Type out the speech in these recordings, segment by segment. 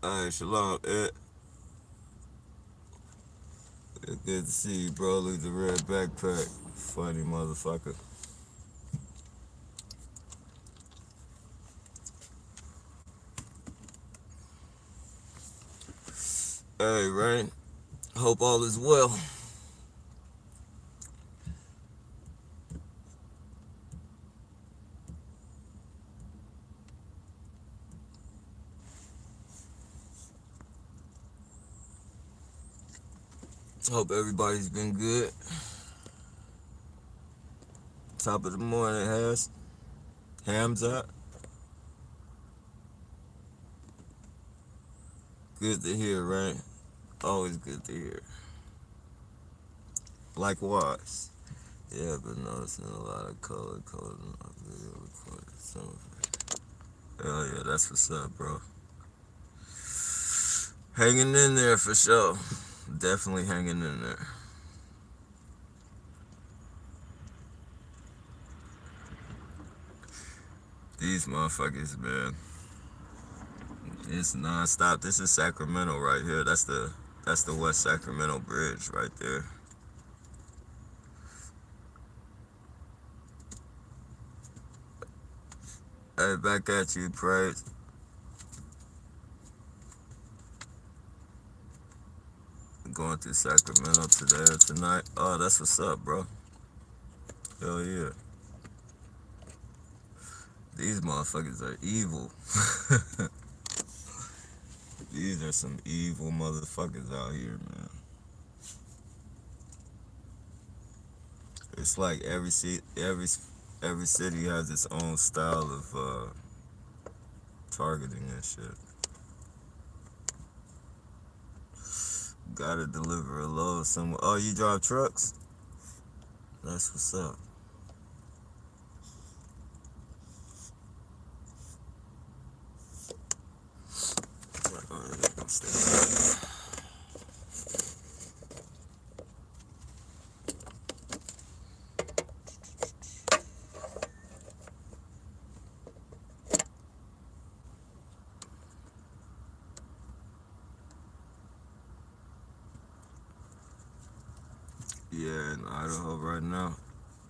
Hey, Shalom, Ed. It's good to see you, bro. Leave the red backpack. Funny motherfucker. Hey, Rain. Hope all is well. Hope everybody's been good. Top of the morning, has hams out. Good to hear, Rain. Always good to hear. Likewise. Yeah, I've been noticing a lot of color coding on video recording. Some of it. Hell yeah, that's what's up, bro. Hanging in there for sure. Definitely hanging in there. These motherfuckers, man. It's nonstop. This is Sacramento right here. That's the West Sacramento Bridge right there. Hey, back at you, Praise. Going through Sacramento today or tonight. Oh, that's what's up, bro. Hell yeah. These motherfuckers are evil. These are some evil motherfuckers out here, man. It's like every city has its own style of targeting and shit. Gotta deliver a load somewhere. Oh, you drive trucks? That's what's up. Yeah, in Idaho right now.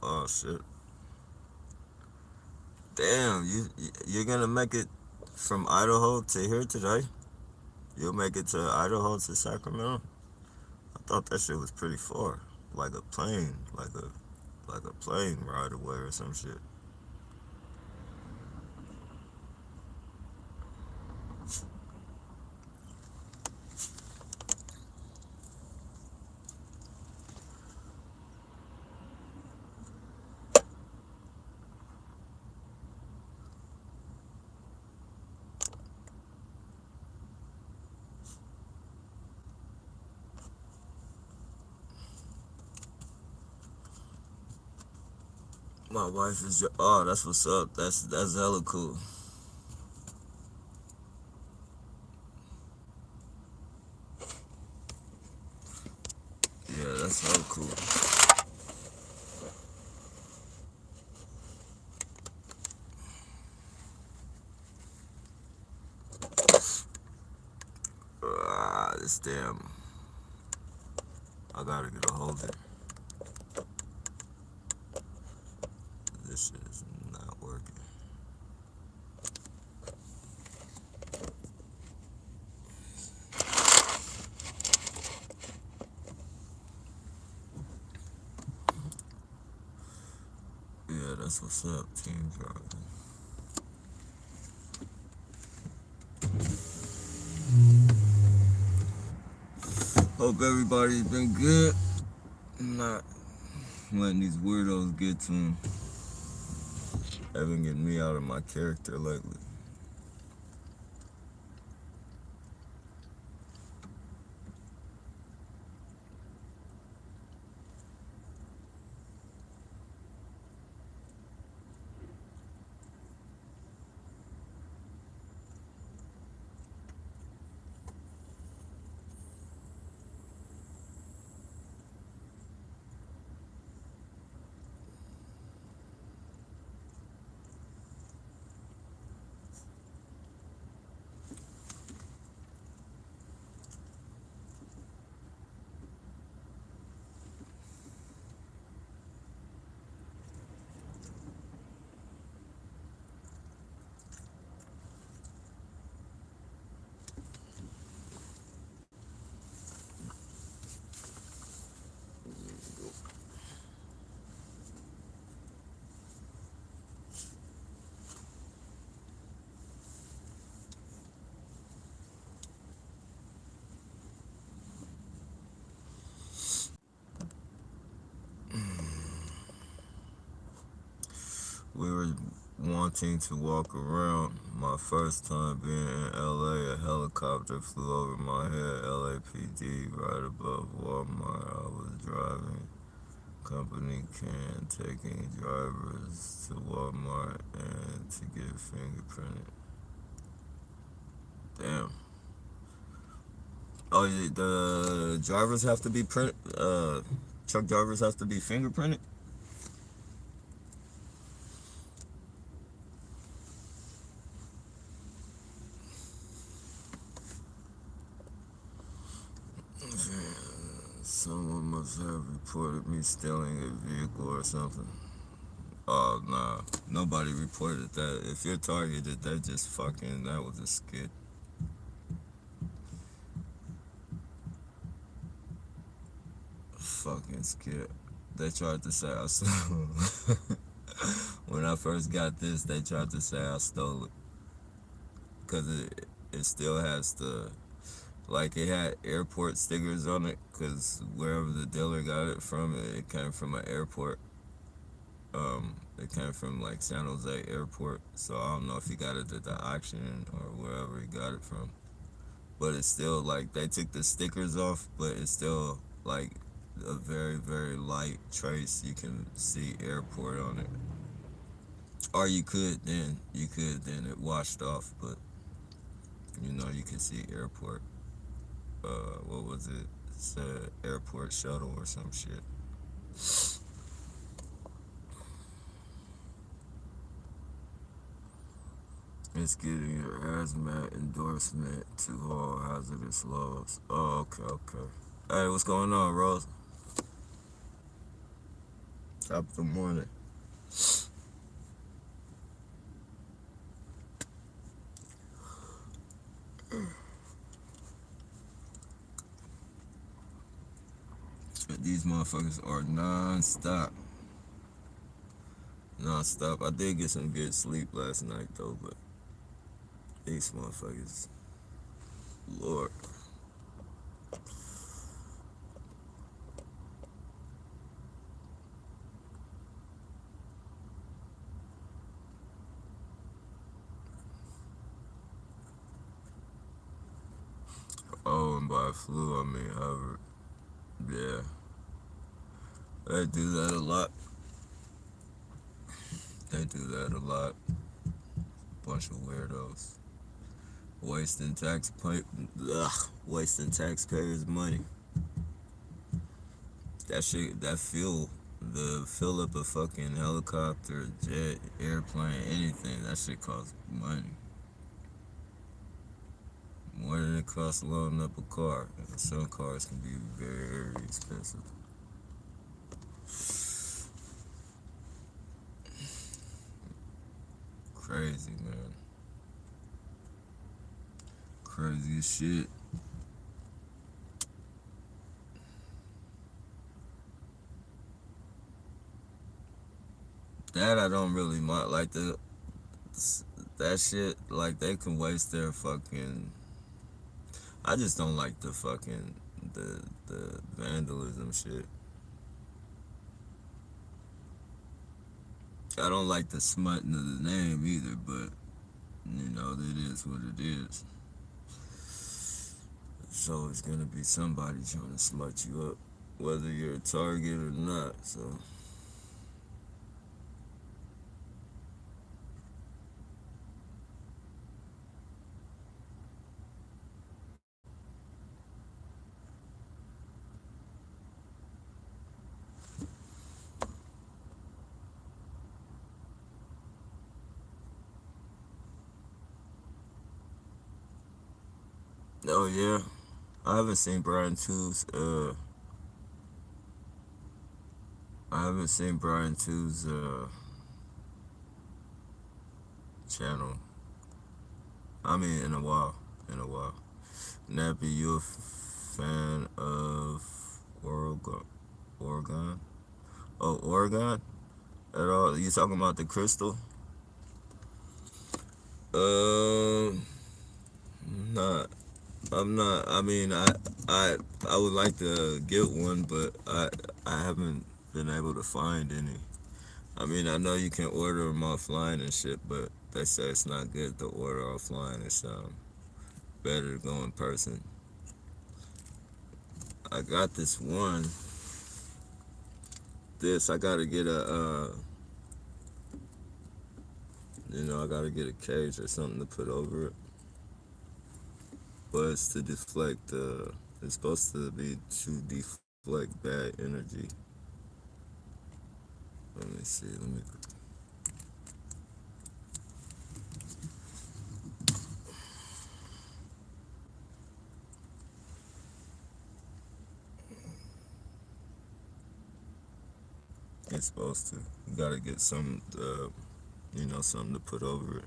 Oh shit. Damn, you're gonna make it from Idaho to here today? You'll make it to Idaho to Sacramento? I thought that shit was pretty far. Like a plane, like a plane ride away or some shit. My wife is oh, that's what's up. That's hella cool. Yeah, that's hella cool. This damn. I gotta get a hold of it. This shit is not working. Yeah, that's what's up, Team Driving. Hope everybody's been good. Not letting these weirdos get to them. Haven't getting me out of my character lately. wanting to walk around. My first time being in LA, a helicopter flew over my head. LAPD right above Walmart. I was driving. Company can taking drivers to Walmart and to get fingerprinted. Damn. Oh, the drivers have to be print. Truck drivers have to be fingerprinted. Someone must have reported me stealing a vehicle or something. Oh, nah. Nobody reported that. If you're targeted, that just fucking, that was a skit. Fucking skit. They tried to say I stole it. When I first got this, they tried to say I stole it. Because it still has the, like, it had airport stickers on it. Because wherever the dealer got it from, it came from an airport. It came from like San Jose Airport, so I don't know if he got it at the auction or wherever he got it from. But it's still like they took the stickers off, but it's still like a very very light trace. You can see airport on it, or you could then it washed off, but you can see airport. What was it? It said airport shuttle or some shit. It's getting your hazmat endorsement to haul hazardous loads. Oh, okay, okay. Hey, what's going on, Rose? Top of the morning. These motherfuckers are non-stop. Non-stop. I did get some good sleep last night, though, but these motherfuckers, Lord. Oh, and by flu, I mean hovered. Yeah. They do that a lot. They do that a lot. Bunch of weirdos. Wasting wasting taxpayers' money. That shit, that fuel, the fill up a fucking helicopter, jet, airplane, anything, that shit costs money. More than it costs loading up a car. And some cars can be very expensive. Crazy, man. Crazy as shit. That I don't really mind. Like that shit, like they can waste their fucking. I just don't like the fucking the vandalism shit. I don't like the smutting of the name either, but it is what it is. So it's gonna be somebody trying to smut you up, whether you're a target or not. So oh yeah, I haven't seen Brian Two's I haven't seen Brian Two's channel. I mean, in a while. In a while. Nappy, you a fan of Oregon? Oregon? Oh, Oregon? At all? You talking about the crystal? Um, not. I'm not. I mean, I, I would like to get one, but I haven't been able to find any. I mean, I know you can order them offline and shit, but they say it's not good to order offline. It's better to go in person. I got this one. I gotta get I gotta get a cage or something to put over it. But it's to deflect. It's supposed to be to deflect bad energy. Let me see. Let me. It's supposed to. You gotta get some, something to put over it.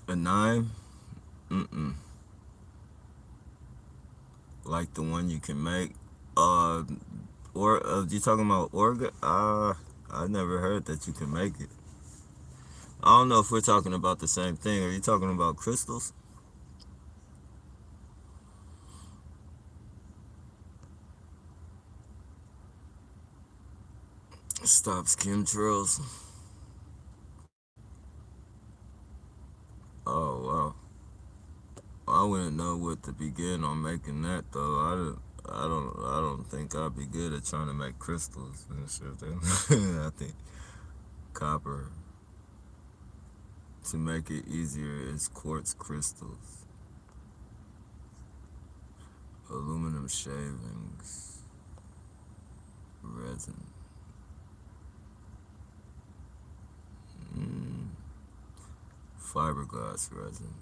A nine? Mm-mm. Like the one you can make. Uh, or you talking about organ? I never heard that you can make it. I don't know if we're talking about the same thing. Are you talking about crystals? Stops chemtrails. Oh wow. I wouldn't know what to begin on making that though. I don't think I'd be good at trying to make crystals and shit. I think copper to make it easier is quartz crystals, aluminum shavings, resin, mm, fiberglass resin,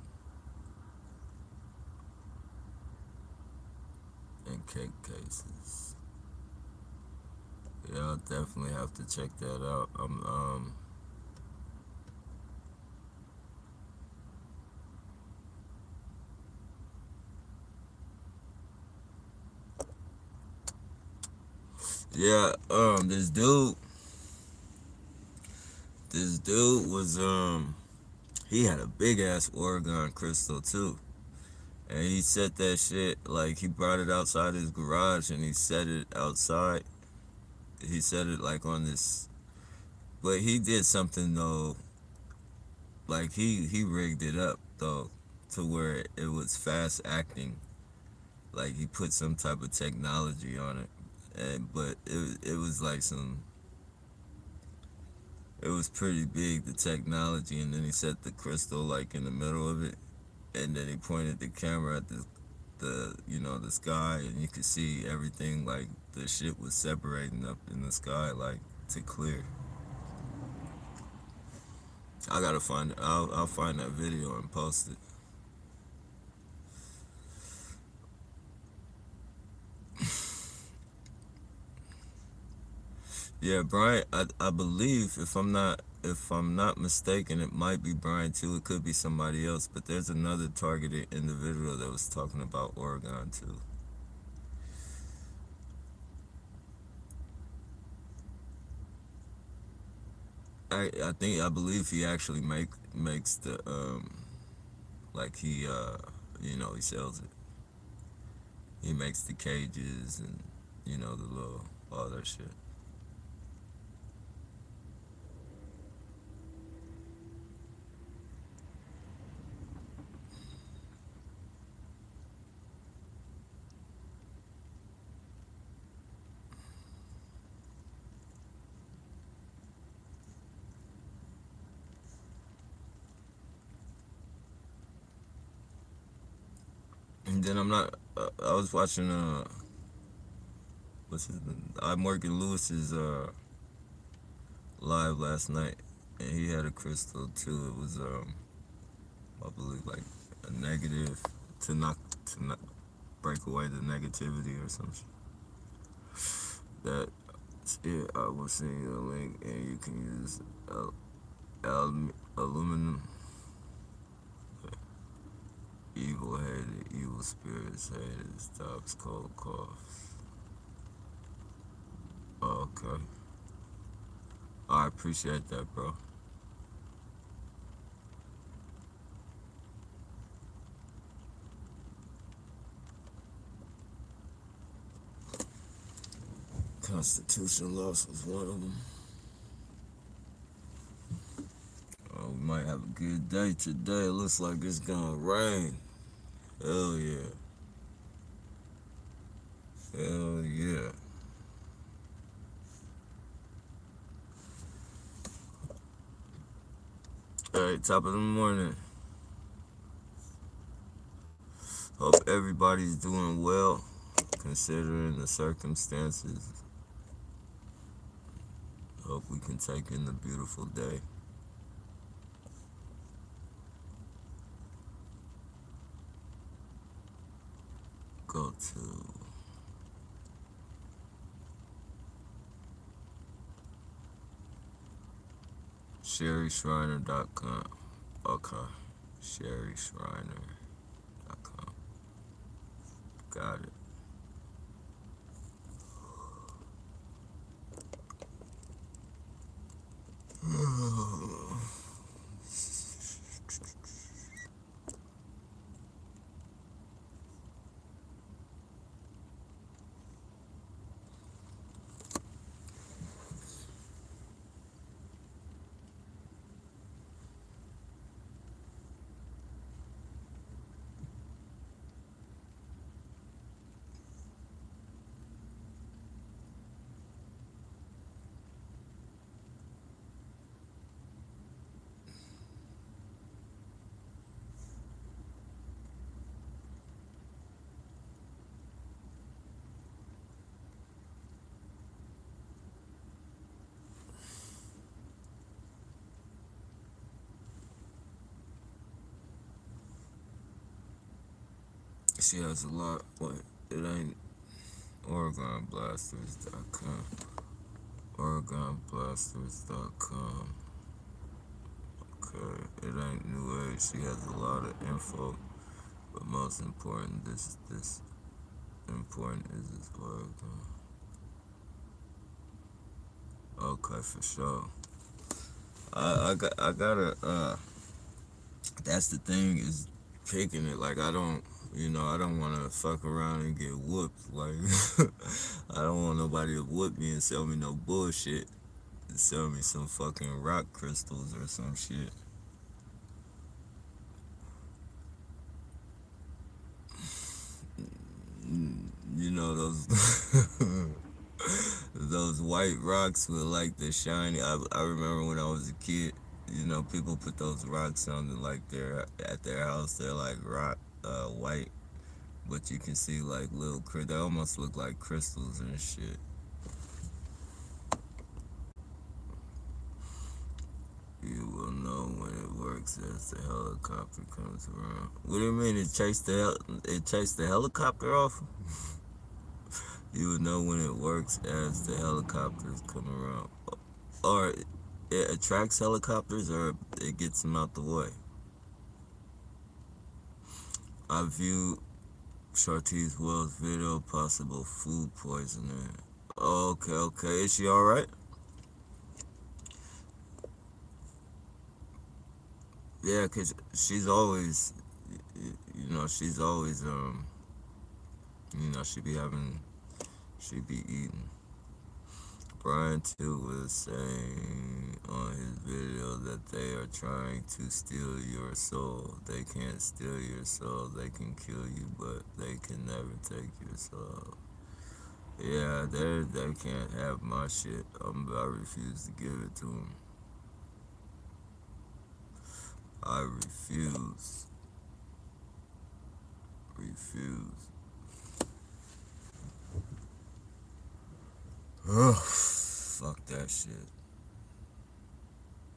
and cake cases. Yeah, I'll definitely have to check that out. Yeah, this dude was he had a big ass Oregon crystal too. And he set that shit, like, he brought it outside his garage and he set it outside. He set it, like, on this. But he did something, though. Like, he rigged it up, though, to where it was fast acting. Like, he put some type of technology on it. But it was like some. It was pretty big, the technology. And then he set the crystal, like, in the middle of it. And then he pointed the camera at the sky, and you could see everything, like the shit was separating up in the sky, like, to clear. I gotta find it. I'll find that video and post it. Yeah, Brian, I believe, if I'm not mistaken, it might be Brian too. It could be somebody else, but there's another targeted individual that was talking about Oregon too. I believe he actually makes the like he sells it. He makes the cages and the little all that shit. And then I'm not. I was watching what's his name? I Morgan Lewis's live last night, and he had a crystal too. It was I believe like a negative to not break away the negativity or something. That it. I will send you a link, and you can use aluminum. Evil headed, evil spirits hated, stops cold coughs. Oh, okay. I appreciate that, bro. Constitution loss was one of them. Oh, we might have a good day today. It looks like it's gonna rain. Hell yeah. Hell yeah. Alright, top of the morning. Hope everybody's doing well, considering the circumstances. Hope we can take in the beautiful day. Go to SherryShriner.com. Okay. SherryShriner.com. Got it. She has a lot. What? It ain't OregonBlasters.com. OregonBlasters.com. Okay. It ain't New Age. She has a lot of info. But most important, this important is this Oregon. Okay, for sure. I gotta that's the thing is picking it. Like I don't want to fuck around and get whooped. Like I don't want nobody to whoop me and sell me no bullshit. Sell me some fucking rock crystals or some shit. You know those those white rocks with like the shiny. I remember when I was a kid. You know, people put those rocks on the, like at their house. They're like rock white, but you can see like little they almost look like crystals and shit. You will know when it works as the helicopter comes around. What do you mean it chased the helicopter off? You would know when it works as the helicopters come around. Or it attracts helicopters or it gets them out the way. I viewed Chartiz Wells video, possible food poisoning. Okay. Is she alright? Yeah, cause she's always, she's always, she be eating. Brian too was saying on his video that they are trying to steal your soul. They can't steal your soul. They can kill you, but they can never take your soul. Yeah, they can't have my shit. I refuse to give it to them. I refuse. Refuse. Ugh, fuck that shit.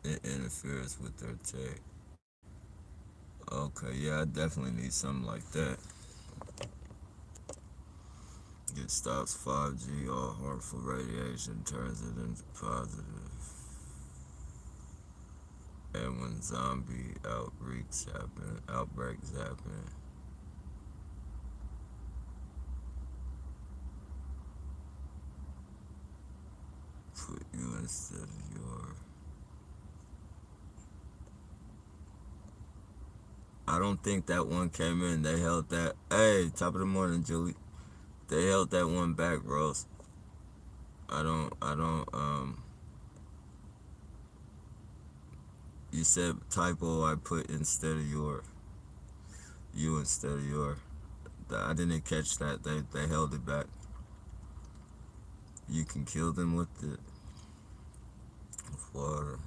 It interferes with their tech. Okay, yeah, I definitely need something like that. It stops 5G, all harmful radiation, turns it into positive. And when zombie outbreaks happen, put you instead of your. I don't think that one came in. They held that. Hey, top of the morning, Julie. They held that one back, Rose. I don't. You said typo. I put instead of your. You instead of your. I didn't catch that. They held it back. You can kill them with it. Water.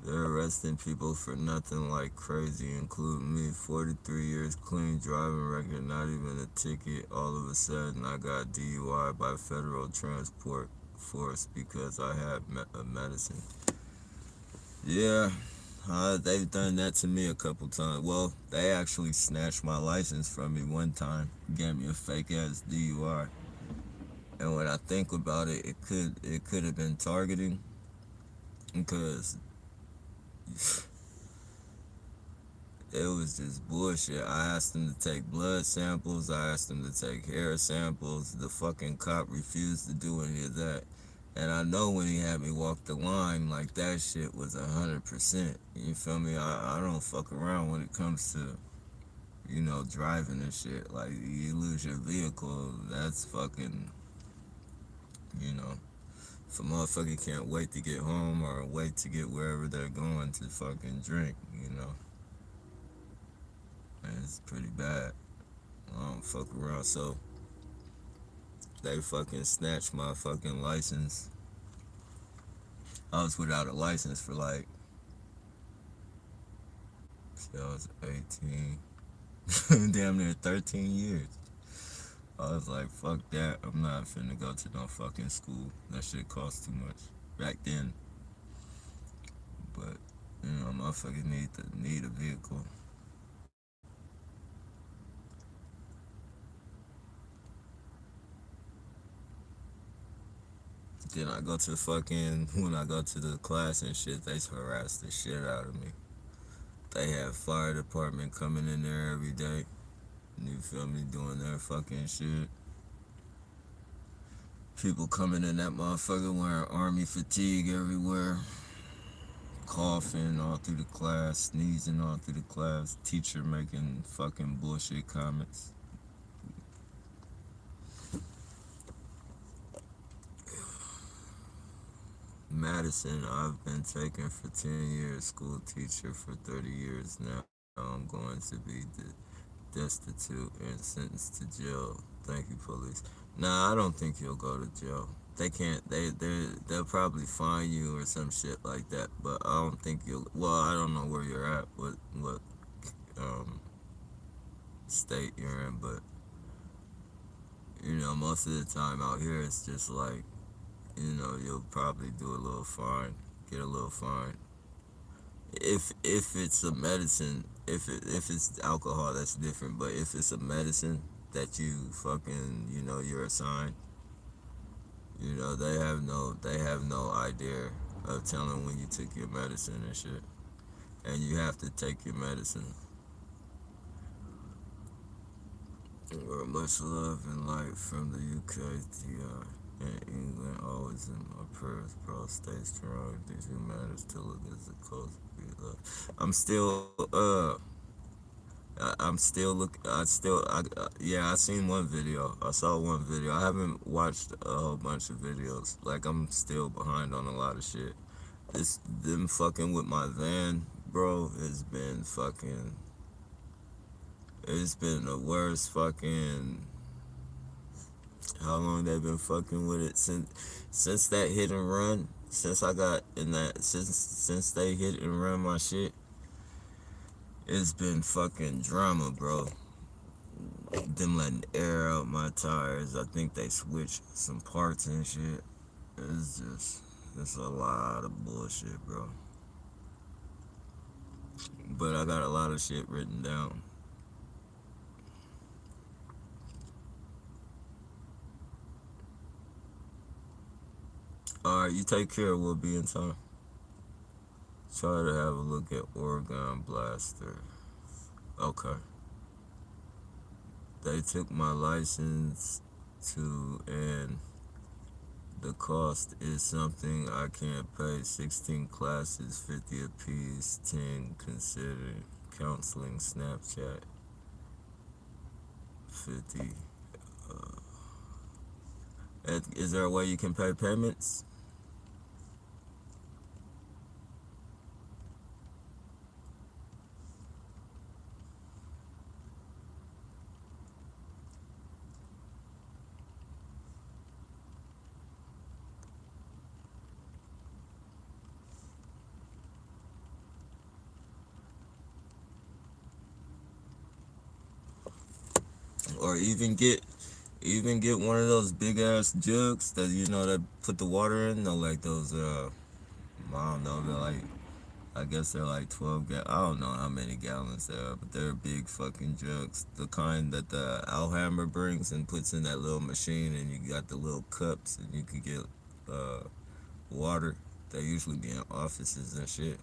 They're arresting people for nothing like crazy, including me. 43 years clean driving record, not even a ticket. All of a sudden, I got DUI by federal transport force because I had a medicine. Yeah, they've done that to me a couple times. Well, they actually snatched my license from me one time, gave me a fake ass DUI. And when I think about it, it could have been targeting because it was just bullshit. I asked him to take blood samples. I asked him to take hair samples. The fucking cop refused to do any of that. And I know when he had me walk the line, like that shit was 100%. You feel me? I don't fuck around when it comes to, driving and shit. Like, you lose your vehicle, that's fucking, you know. If a motherfucker can't wait to get home or wait to get wherever they're going to fucking drink, and it's pretty bad. I don't fuck around. So they fucking snatched my fucking license. I was without a license for like, shit, I was 18, damn near 13 years. I was like, fuck that. I'm not finna go to no fucking school. That shit cost too much back then. But motherfuckers need a vehicle. Then I go to fucking when I go to the class and shit, they harass the shit out of me. They have fire department coming in there every day. You feel me? Doing their fucking shit. People coming in that motherfucker wearing army fatigue everywhere. Coughing all through the class, sneezing all through the class. Teacher making fucking bullshit comments. Madison, I've been taking for 10 years, school teacher for 30 years now. I'm going to be destitute and sentenced to jail. Thank you, police. Nah, I don't think you'll go to jail. They can't. They'll probably fine you or some shit like that. But I don't think you'll. Well, I don't know where you're at. What um state you're in, but most of the time out here it's just like you'll probably do a little fine, get a little fine. If it's a medicine, if it's alcohol, that's different. But if it's a medicine that you fucking you're assigned, they have no idea of telling when you took your medicine and shit, and you have to take your medicine. Well, much love and light from the UK, and England. Always in my prayers, bro. Stay strong. These matters to look as a cause to be loved. I'm still I'm still yeah, I seen one video. I saw one video. I haven't watched a whole bunch of videos. Like, I'm still behind on a lot of shit. Them fucking with my van, bro, it's been the worst fucking. How long they been fucking with it since that hit and run? Since I got in that since they hit and run my shit, it's been fucking drama, bro. Them letting air out my tires. I think they switched some parts and shit. It's a lot of bullshit, bro. But I got a lot of shit written down. Alright, you take care. We'll be in time. Try to have a look at Oregon Blaster. Okay. They took my license and the cost is something I can't pay. 16 classes, 50 apiece, 10 considered. Counseling, Snapchat, 50. Is there a way you can pay payments? Or even get one of those big ass jugs that that put the water in. No, like those I don't know. They're like I guess they're like 12 I don't know how many gallons they are, but they're big fucking jugs. The kind that the Alhambra brings and puts in that little machine, and you got the little cups, and you could get uh water. They usually be in offices and shit.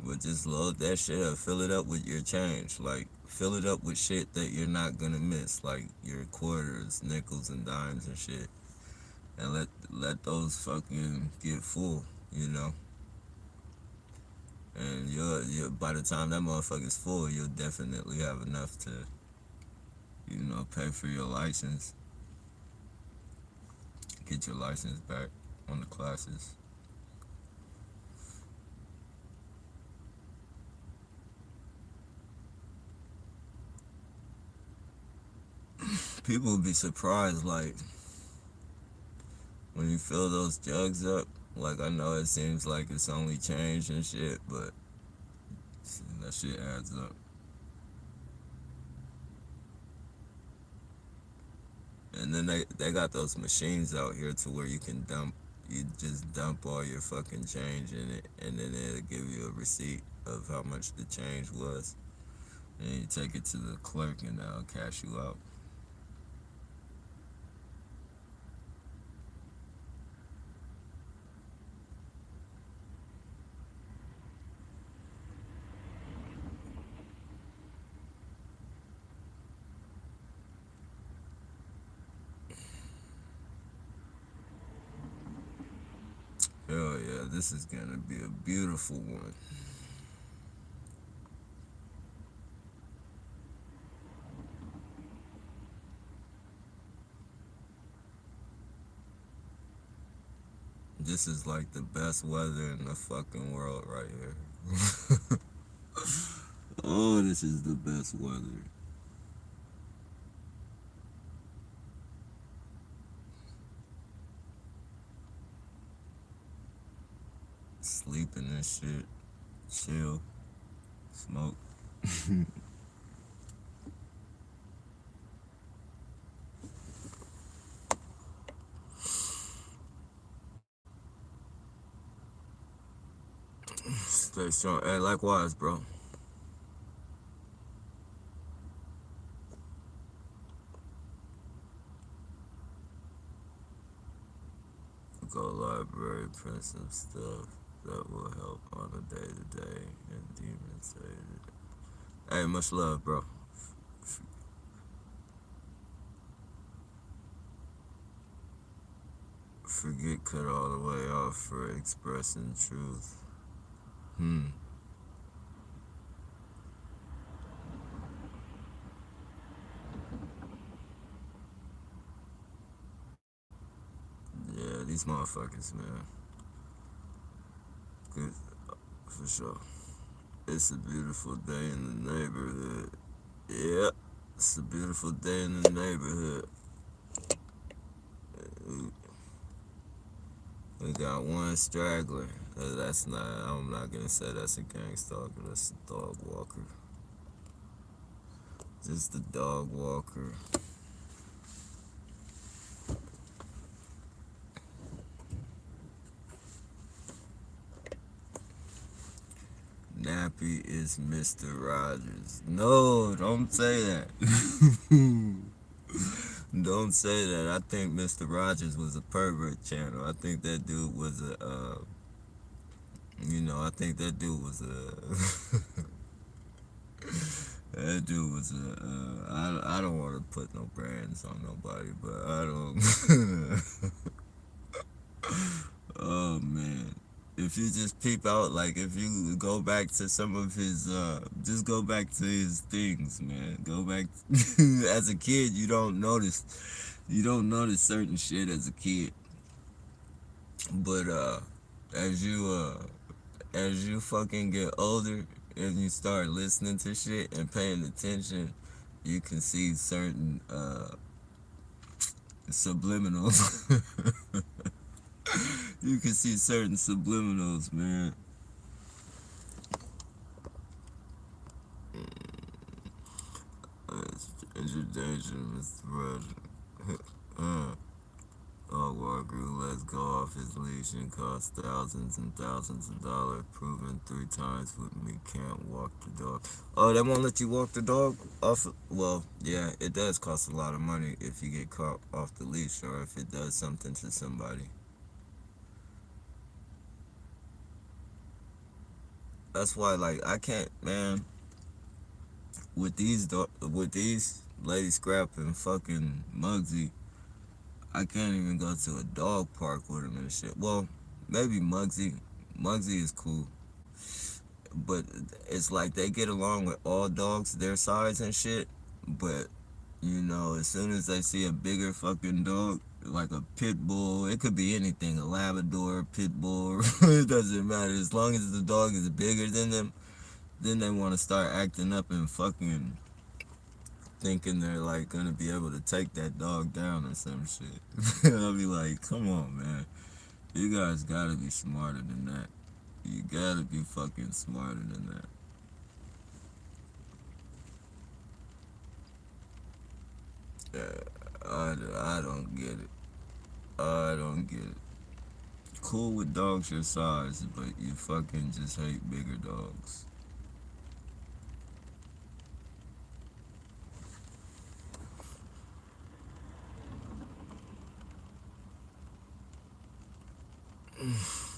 But just load that shit up. Fill it up with your change. Like, fill it up with shit that you're not gonna miss. Like your quarters, nickels, and dimes and shit. And let those fucking get full, you know? And you'll by the time that motherfucker's full, you'll definitely have enough to, pay for your license. Get your license back on the classes. People would be surprised, like, when you fill those jugs up. Like, I know it seems like it's only change and shit, but that shit adds up. And then they got those machines out here to where you just dump all your fucking change in it, and then it'll give you a receipt of how much the change was. And you take it to the clerk, and they'll cash you out. Hell yeah, this is gonna be a beautiful one. This is like the best weather in the fucking world right here. Oh, this is the best weather. Sleeping and shit. Chill. Smoke. Stay strong. Hey, likewise, bro. Go library, print some stuff that will help on a day to day and demon say it. Hey, much love, bro. F- Forget cut all the way off for expressing truth. Hmm. Yeah, these motherfuckers, man. Good for sure. It's a beautiful day in the neighborhood. Yeah, it's a beautiful day in the neighborhood. We, we got one straggler. That's not. I'm not gonna say that's a gang stalker. That's a dog walker. Just a dog walker. Nappy is Mr. Rogers. No, don't say that. Don't say that. I think Mr. Rogers was a pervert channel. I think that dude was I think that dude was a, that dude was I don't want to put no brands on nobody, but I don't, oh man. If you just peep out, like if you go back to some of his, just go back to his things, man. Go back, as a kid, you don't notice You don't notice certain shit as a kid, but as you fucking get older and you start listening to shit and paying attention, you can see certain subliminals. You can see certain subliminals, man. Introduction, Mr. Roger. Walker lets go off his leash and costs thousands and thousands of dollars, proven 3 times with me can't walk the dog. Oh, they won't let you walk the dog off? Well, yeah, it does cost a lot of money if you get caught off the leash or if it does something to somebody. That's why, like, I can't, man, with these Lady Scrap and fucking Muggsy, I can't even go to a dog park with him and shit. Well, maybe Muggsy. Muggsy is cool. But it's like they get along with all dogs their size and shit. But, as soon as they see a bigger fucking dog, like a pit bull, it could be anything, a Labrador, pit bull, it doesn't matter. As long as the dog is bigger than them, then they want to start acting up and fucking thinking they're like gonna be able to take that dog down or some shit. I'll be like, come on, man. You guys gotta be smarter than that. You gotta be fucking smarter than that. I don't get it. I don't get it. Cool with dogs your size, but you fucking just hate bigger dogs.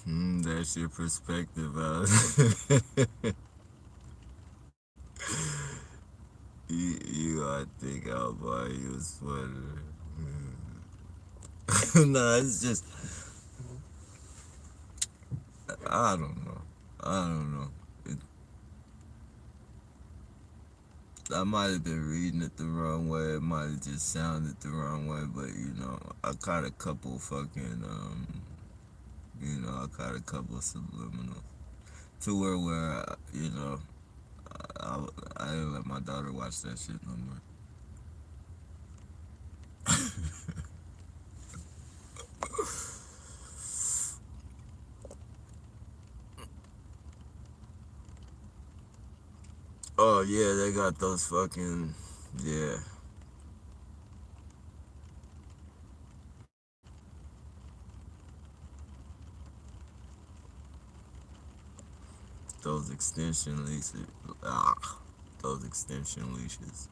That's your perspective, I think I'll buy you a sweater. Nah, it's just, I don't know. I don't know. It, I might have been reading it the wrong way. It might have just sounded the wrong way, but I caught a couple fucking, I caught a couple subliminals to where I didn't let my daughter watch that shit no more. Oh yeah, they got those fucking, yeah, those extension leashes. Ah, those extension leashes.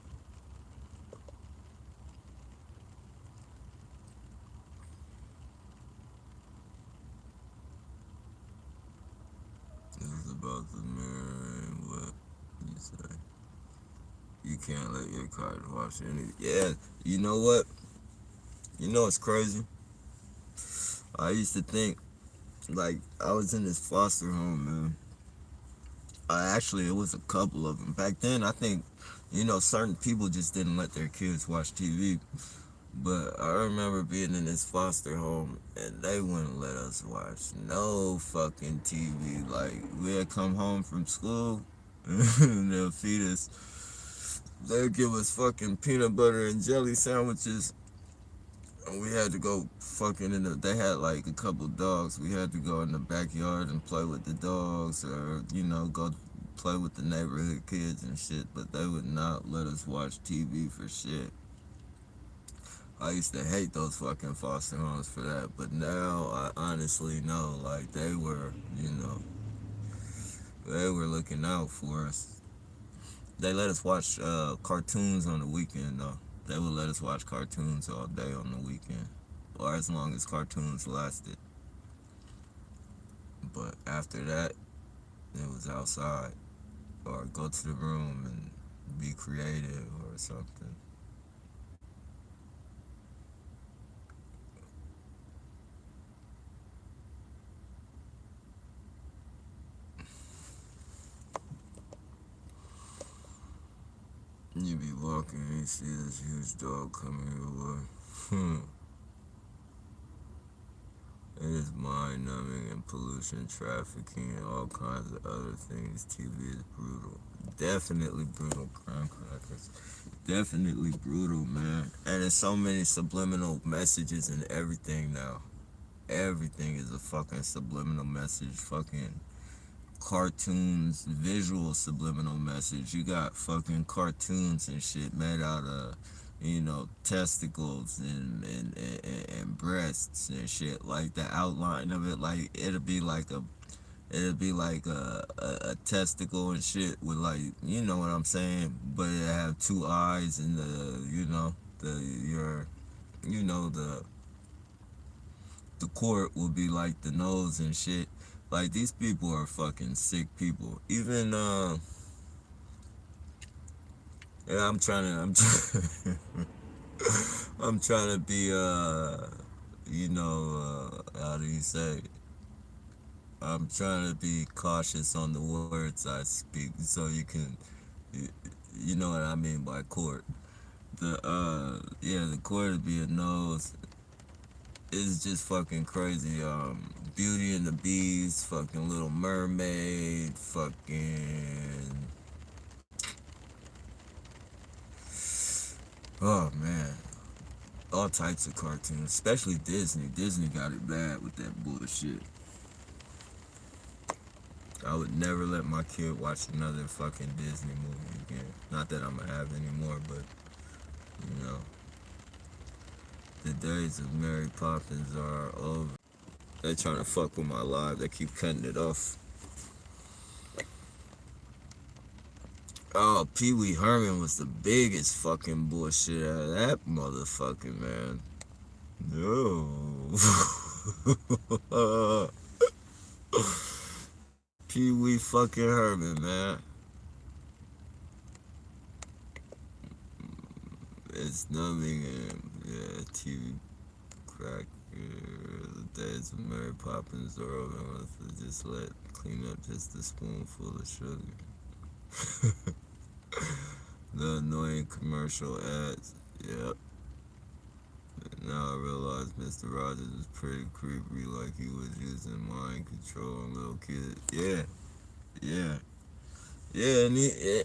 It was about the mirror and what you say. You can't let your car wash any. Yeah, you know what? You know it's crazy. I used to think like I was in this foster home, man. It was a couple of them back then. I think, certain people just didn't let their kids watch TV. But I remember being in this foster home and they wouldn't let us watch no fucking TV. Like we had come home from school and they'll feed us. They'll give us fucking peanut butter and jelly sandwiches. And we had to go fucking they had like a couple dogs. We had to go in the backyard and play with the dogs or, go play with the neighborhood kids and shit. But they would not let us watch TV for shit. I used to hate those fucking foster homes for that, but now I honestly know, like, they were looking out for us. They let us watch cartoons on the weekend, though. They would let us watch cartoons all day on the weekend, or as long as cartoons lasted. But after that, it was outside, or go to the room and be creative or something. You be walking and you see this huge dog coming your way. Hmm. It is mind numbing and pollution, trafficking, and all kinds of other things. TV is brutal. Definitely brutal. Crime crackers. Definitely brutal, man. And there's so many subliminal messages in everything now. Everything is a fucking subliminal message. Fucking cartoons, visual subliminal message. You got fucking cartoons and shit made out of, testicles and breasts and shit. Like the outline of it, like it'll be like a testicle and shit with, like, you know what I'm saying, but it have two eyes and the court will be like the nose and shit. Like, these people are fucking sick people. Even yeah, I'm trying to be how do you say, I'm trying to be cautious on the words I speak, so you, you know what I mean by court. The court would be a nose. It's just fucking crazy. Beauty and the Beast, fucking Little Mermaid, fucking, oh man, all types of cartoons, especially Disney. Disney got it bad with that bullshit. I would never let my kid watch another fucking Disney movie again. Not that I'm gonna have any more, but you know, the days of Mary Poppins are over. They trying to fuck with my live. They keep cutting it off. Oh, Pee Wee Herman was the biggest fucking bullshit out of that motherfucking man. No. Pee Wee fucking Herman, man. It's numbing and yeah, TV crack. The days of Mary Poppins are over. Just let clean up just a spoonful of sugar. The annoying commercial ads. Yep. Now I realize Mr. Rogers was pretty creepy, like he was using mind control on little kids. Yeah, yeah, yeah,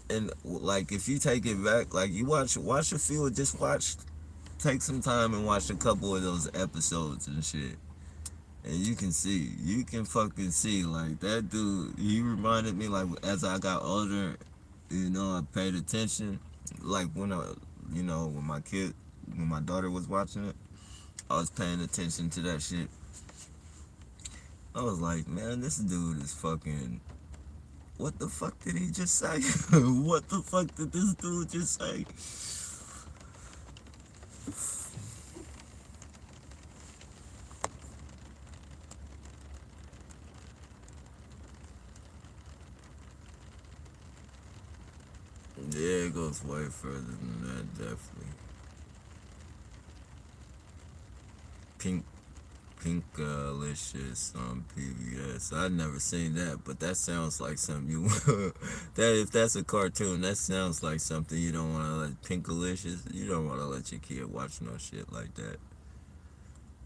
and like, if you take it back, like, you watch a few, just take some time and watch a couple of those episodes and shit, and you can fucking see, like, that dude. He reminded me, like, as I got older, I paid attention, like when my daughter was watching it, I was paying attention to that shit. I was like, man, this dude is fucking. What the fuck did he just say? What the fuck did this dude just say? Yeah, it goes way further than that, definitely. Pink, Pinkalicious on PBS. I never seen that, but that sounds like something you. That if that's a cartoon, that sounds like something you don't want to let. Pinkalicious. You don't want to let your kid watch no shit like that.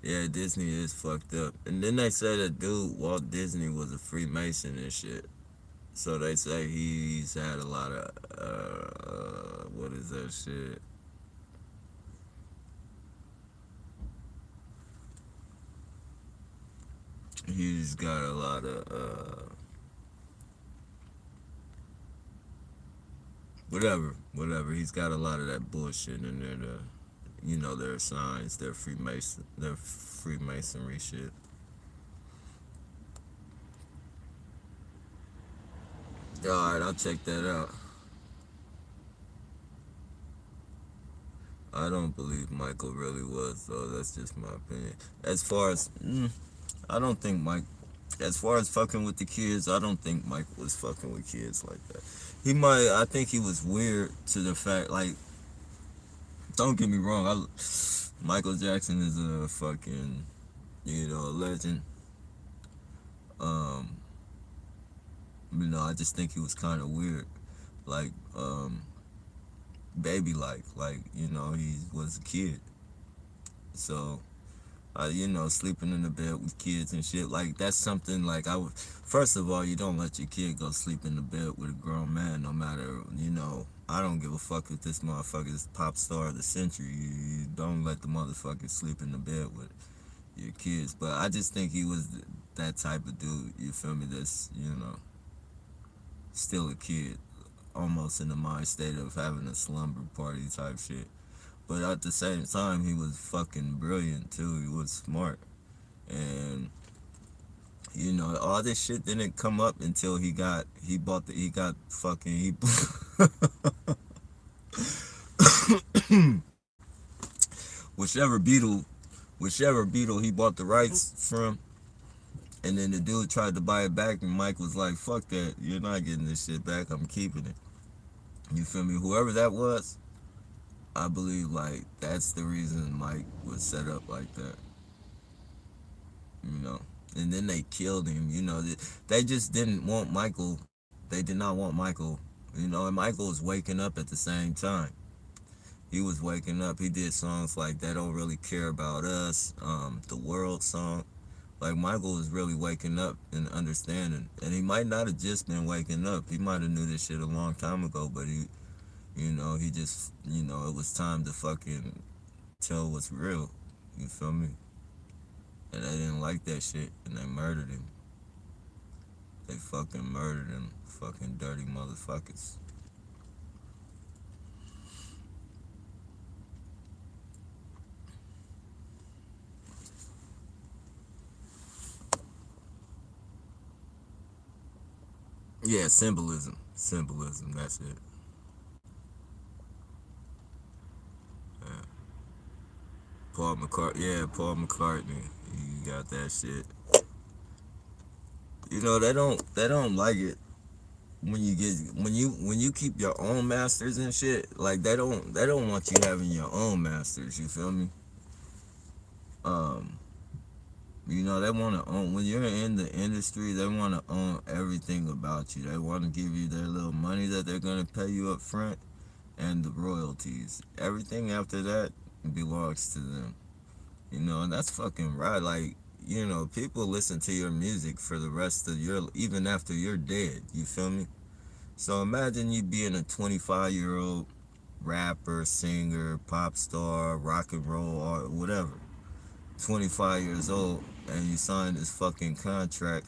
Yeah, Disney is fucked up. And then they say that dude Walt Disney was a Freemason and shit. So they say he's had a lot of what is that shit? He's got a lot of whatever. He's got a lot of that bullshit in there. Their signs, their Freemasonry shit. All right, I'll check that out. I don't believe Michael really was, though. That's just my opinion. As far as I don't think Mike. As far as fucking with the kids, I don't think Mike was fucking with kids like that. He might. I think he was weird to the fact, like, don't get me wrong. Michael Jackson is a fucking, a legend. Um, I just think he was kind of weird, like, baby, like, he was a kid. So, sleeping in the bed with kids and shit, like, that's something, like, first of all, you don't let your kid go sleep in the bed with a grown man, no matter, I don't give a fuck if this motherfucker is pop star of the century. You don't let the motherfucker sleep in the bed with your kids. But I just think he was that type of dude, you feel me, that's, still a kid, almost in the mind state of having a slumber party type shit. But at the same time, he was fucking brilliant too. He was smart. And all this shit didn't come up until he got fucking he whichever Beatle whichever Beatle he bought the rights from, and then the dude tried to buy it back, and Mike was like, fuck that, you're not getting this shit back, I'm keeping it. You feel me? Whoever that was, I believe, like, that's the reason Mike was set up like that. you know. And then they killed him. They just didn't want Michael. They did not want Michael. And Michael was waking up at the same time. He was waking up. He did songs like "They Don't Really Care About Us," the World song. Like, Michael was really waking up and understanding. And he might not have just been waking up. He might have knew this shit a long time ago, but he just, it was time to fucking tell what's real. You feel me? And they didn't like that shit, and they murdered him. They fucking murdered him. Fucking dirty motherfuckers. Yeah, symbolism. Symbolism, that's it. Yeah. Paul McCartney. You got that shit. They don't like it when you keep your own masters and shit. Like, they don't want you having your own masters, you feel me? Um they want to own, when you're in the industry, they want to own everything about you. They want to give you their little money that they're going to pay you up front, and the royalties. Everything after that belongs to them. And that's fucking right. Like, people listen to your music for the rest of even after you're dead. You feel me? So imagine you being a 25-year-old rapper, singer, pop star, rock and roll, or whatever. 25 years old, and you sign this fucking contract,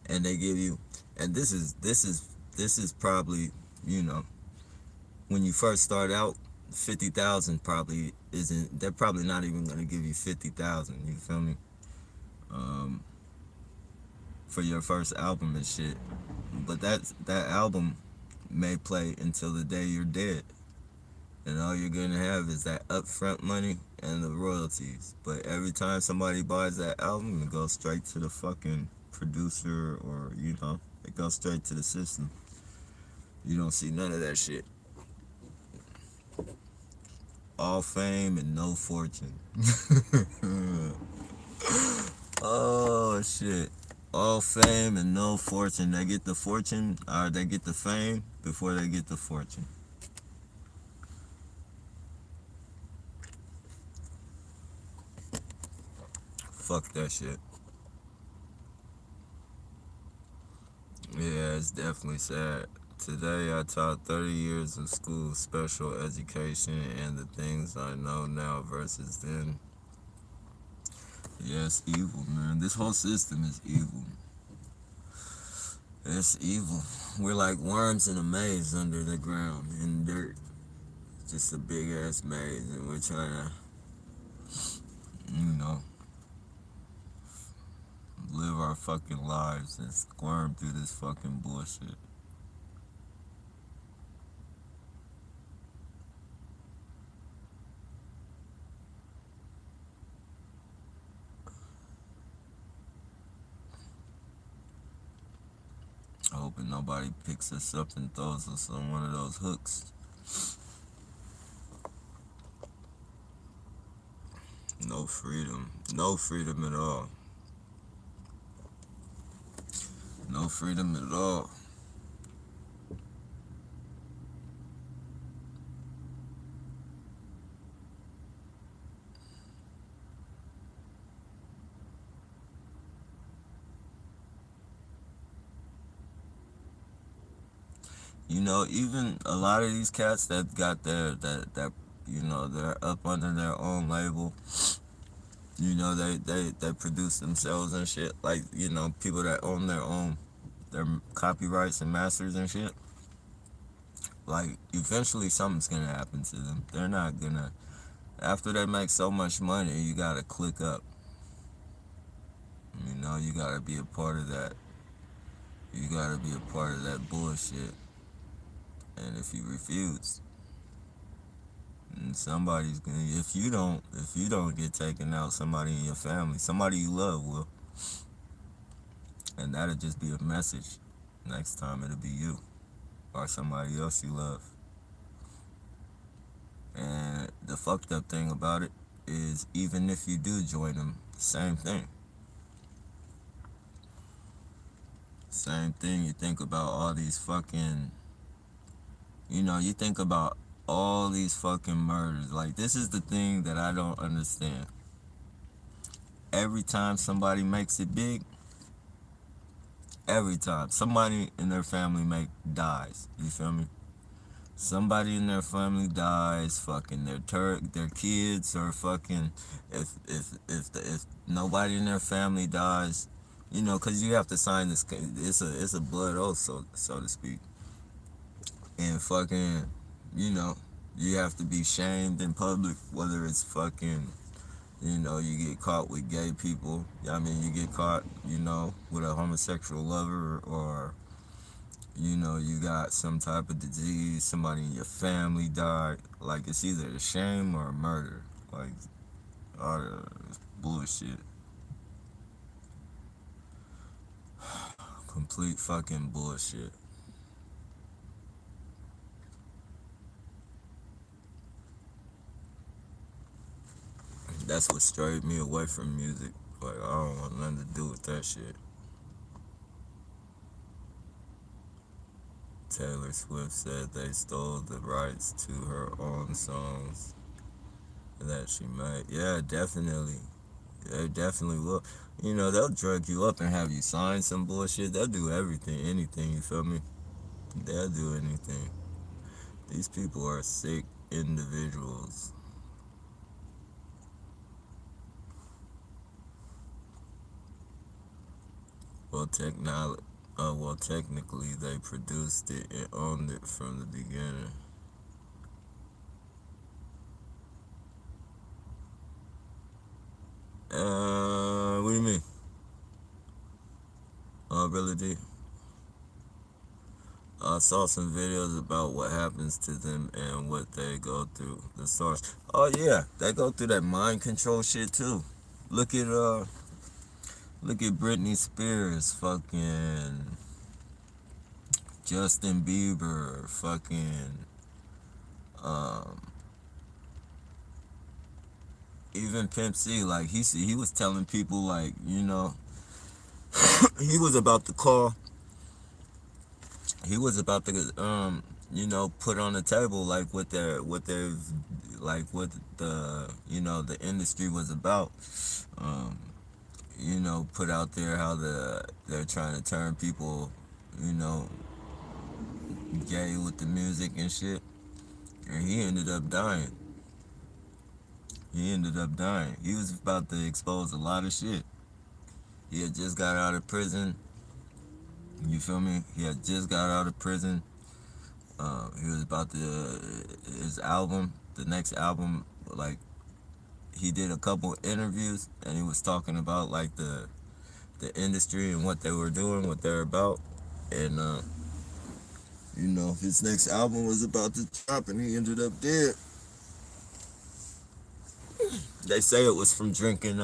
and they give you, and this is probably, you know when you first start out, 50,000 probably isn't. They're probably not even gonna give you 50,000. You feel me? Um, for your first album and shit. But that album may play until the day you're dead, and all you're gonna have is that upfront money and the royalties. But every time somebody buys that album, it goes straight to the fucking producer, or it goes straight to the system. You don't see none of that shit. All fame and no fortune. Oh shit. All fame and no fortune. They get the fortune, or they get the fame before they get the fortune. Fuck that shit. Yeah, it's definitely sad. Today I taught 30 years of school, special education, and the things I know now versus then. Yeah, it's evil, man. This whole system is evil. It's evil. We're like worms in a maze under the ground, in dirt. Just a big ass maze, and we're trying to, you know, live our fucking lives and squirm through this fucking bullshit. Hoping nobody picks us up and throws us on one of those hooks. No freedom. No freedom at all. No freedom at all. You know, even a lot of these cats that got that you know, they're up under their own label. You know, they produce themselves and shit. Like, you know, people that own their copyrights and masters and shit. Like, eventually something's gonna happen to them. They're not gonna. After they make so much money, you gotta click up. You know, you gotta be a part of that. You gotta be a part of that bullshit. And if you refuse, and somebody's gonna. If you don't get taken out, somebody in your family, somebody you love will, and that'll just be a message. Next time it'll be you or somebody else you love. And the fucked up thing about it is, even if you do join them, same thing. Same thing. You think about all these fucking. You know, you think about all these fucking murders. Like, this is the thing that I don't understand. Every time somebody makes it big, every time somebody in their family dies. You feel me? Somebody in their family dies. Fucking their kids, or fucking if nobody in their family dies, you know, cause you have to sign this. It's a blood oath, so to speak. And fucking, you know, you have to be shamed in public, whether it's fucking, you know, you get caught with gay people. I mean, you get caught, you know, with a homosexual lover, or, you know, you got some type of disease, somebody in your family died. Like, it's either a shame or a murder. Like, all the bullshit. Complete fucking bullshit. That's what strayed me away from music. Like, I don't want nothing to do with that shit. Taylor Swift said they stole the rights to her own songs that she made. Yeah, definitely. They definitely will. You know, they'll drug you up and have you sign some bullshit. They'll do everything, anything, you feel me? They'll do anything. These people are sick individuals. Well, technically, they produced it and owned it from the beginning. What do you mean? Really, D? I saw some videos about what happens to them and what they go through. The stars. Oh yeah, they go through that mind control shit too. Look at uh, look at Britney Spears, fucking Justin Bieber, fucking um, even Pimp C. Like, he was telling people, like, you know, he was about to call. He was about to you know, put on the table like what their like what the, you know, the industry was about. Um, you know, put out there how they're trying to turn people, you know, gay with the music and shit. And he ended up dying. He ended up dying. He was about to expose a lot of shit. He had just got out of prison. You feel me? He had just got out of prison. He was about to his album, the next album. Like, he did a couple interviews and he was talking about like the industry and what they were doing, what they're about, and you know, his next album was about to drop and he ended up dead. They say it was from drinking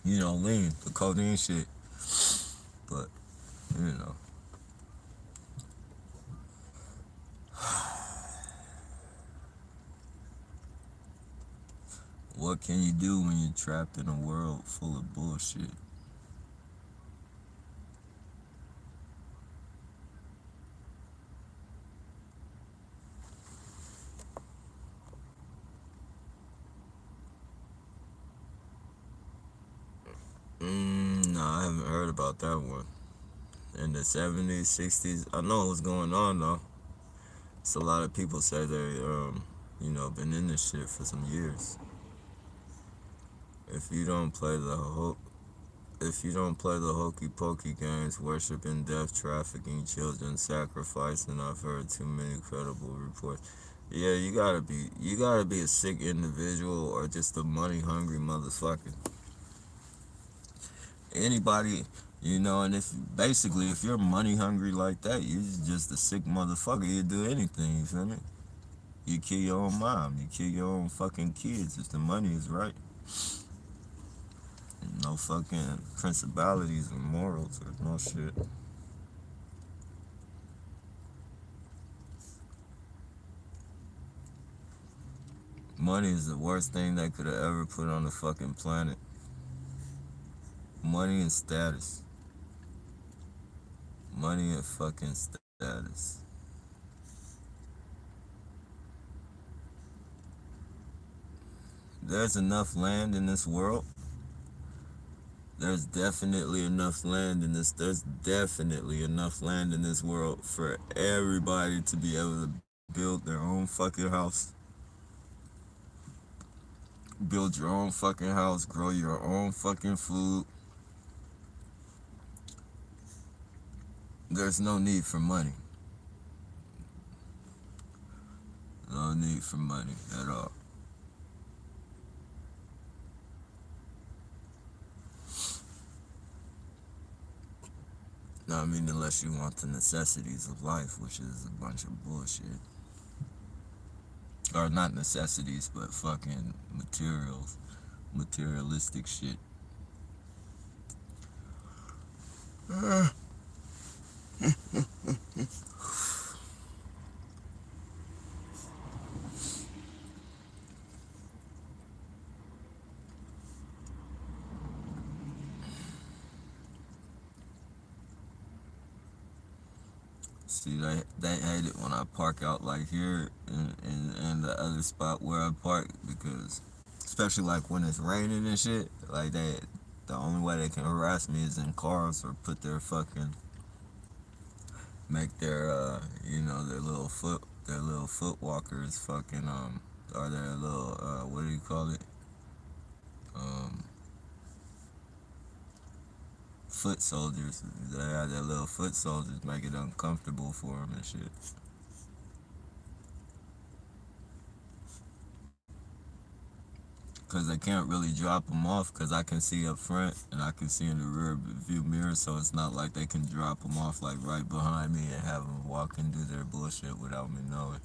you know, lean, the codeine shit, but you know. What can you do when you're trapped in a world full of bullshit? No, I haven't heard about that one. in the 70s, 60s. I know what's going on though. It's a lot of people say they, been in this shit for some years. If you don't play the ho- if you don't play the hokey pokey games, worshiping death, trafficking children, sacrificing, I've heard too many credible reports. Yeah, you gotta be a sick individual or just a money hungry motherfucker. Anybody, and if you're money hungry like that, you're just a sick motherfucker. You do anything, you feel me? You kill your own mom, you kill your own fucking kids if the money is right. No fucking principalities or morals or no shit. Money is the worst thing they could have ever put on the fucking planet. Money and status. Money and fucking status. There's enough land in this world. There's definitely enough land in this. There's definitely enough land in this world for everybody to be able to build their own fucking house. Build your own fucking house. Grow your own fucking food. There's no need for money. No need for money at all. No, I mean, unless you want the necessities of life, which is a bunch of bullshit. Or not necessities, but fucking materials. Materialistic shit. See, they hate it when I park out like here in the other spot where I park because, especially like when it's raining and shit, like the only way they can harass me is in cars or put their fucking, make their, their little foot walkers fucking, or their little, what do you call it? Um, Foot soldiers. They have their little foot soldiers make it uncomfortable for them and shit. Because they can't really drop them off because I can see up front and I can see in the rear view mirror, so it's not like they can drop them off like right behind me and have them walk and do their bullshit without me knowing.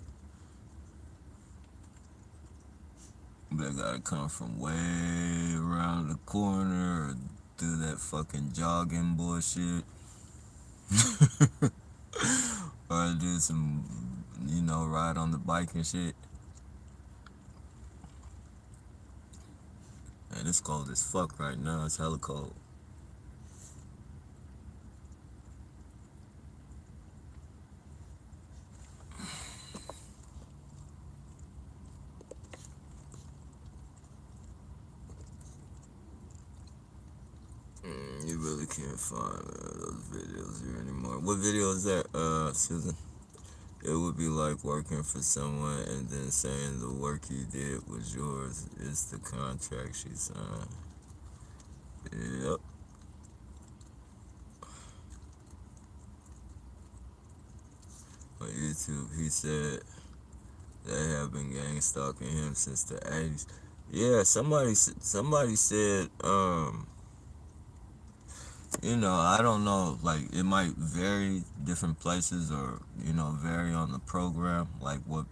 They gotta come from way around the corner or do that fucking jogging bullshit. Or do some, ride on the bike and shit. And it's cold as fuck right now. It's hella cold. You really can't find those videos here anymore. What video is that, Susan? It would be like working for someone and then saying the work you did was yours. It's the contract she signed. Yep. On YouTube, he said they have been gang stalking him since the 80s. Yeah, somebody said, I don't know, like it might vary different places or, vary on the program, like what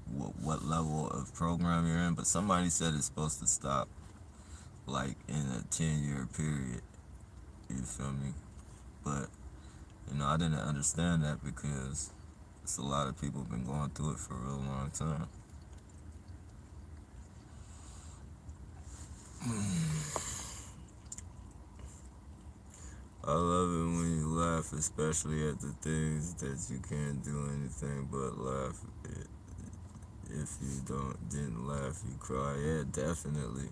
level of program you're in, but somebody said it's supposed to stop like in a 10-year period. You feel me? But, I didn't understand that because it's a lot of people been going through it for a real long time. I love it when you laugh, especially at the things that you can't do anything but laugh. If you didn't laugh, you cry. Yeah, definitely.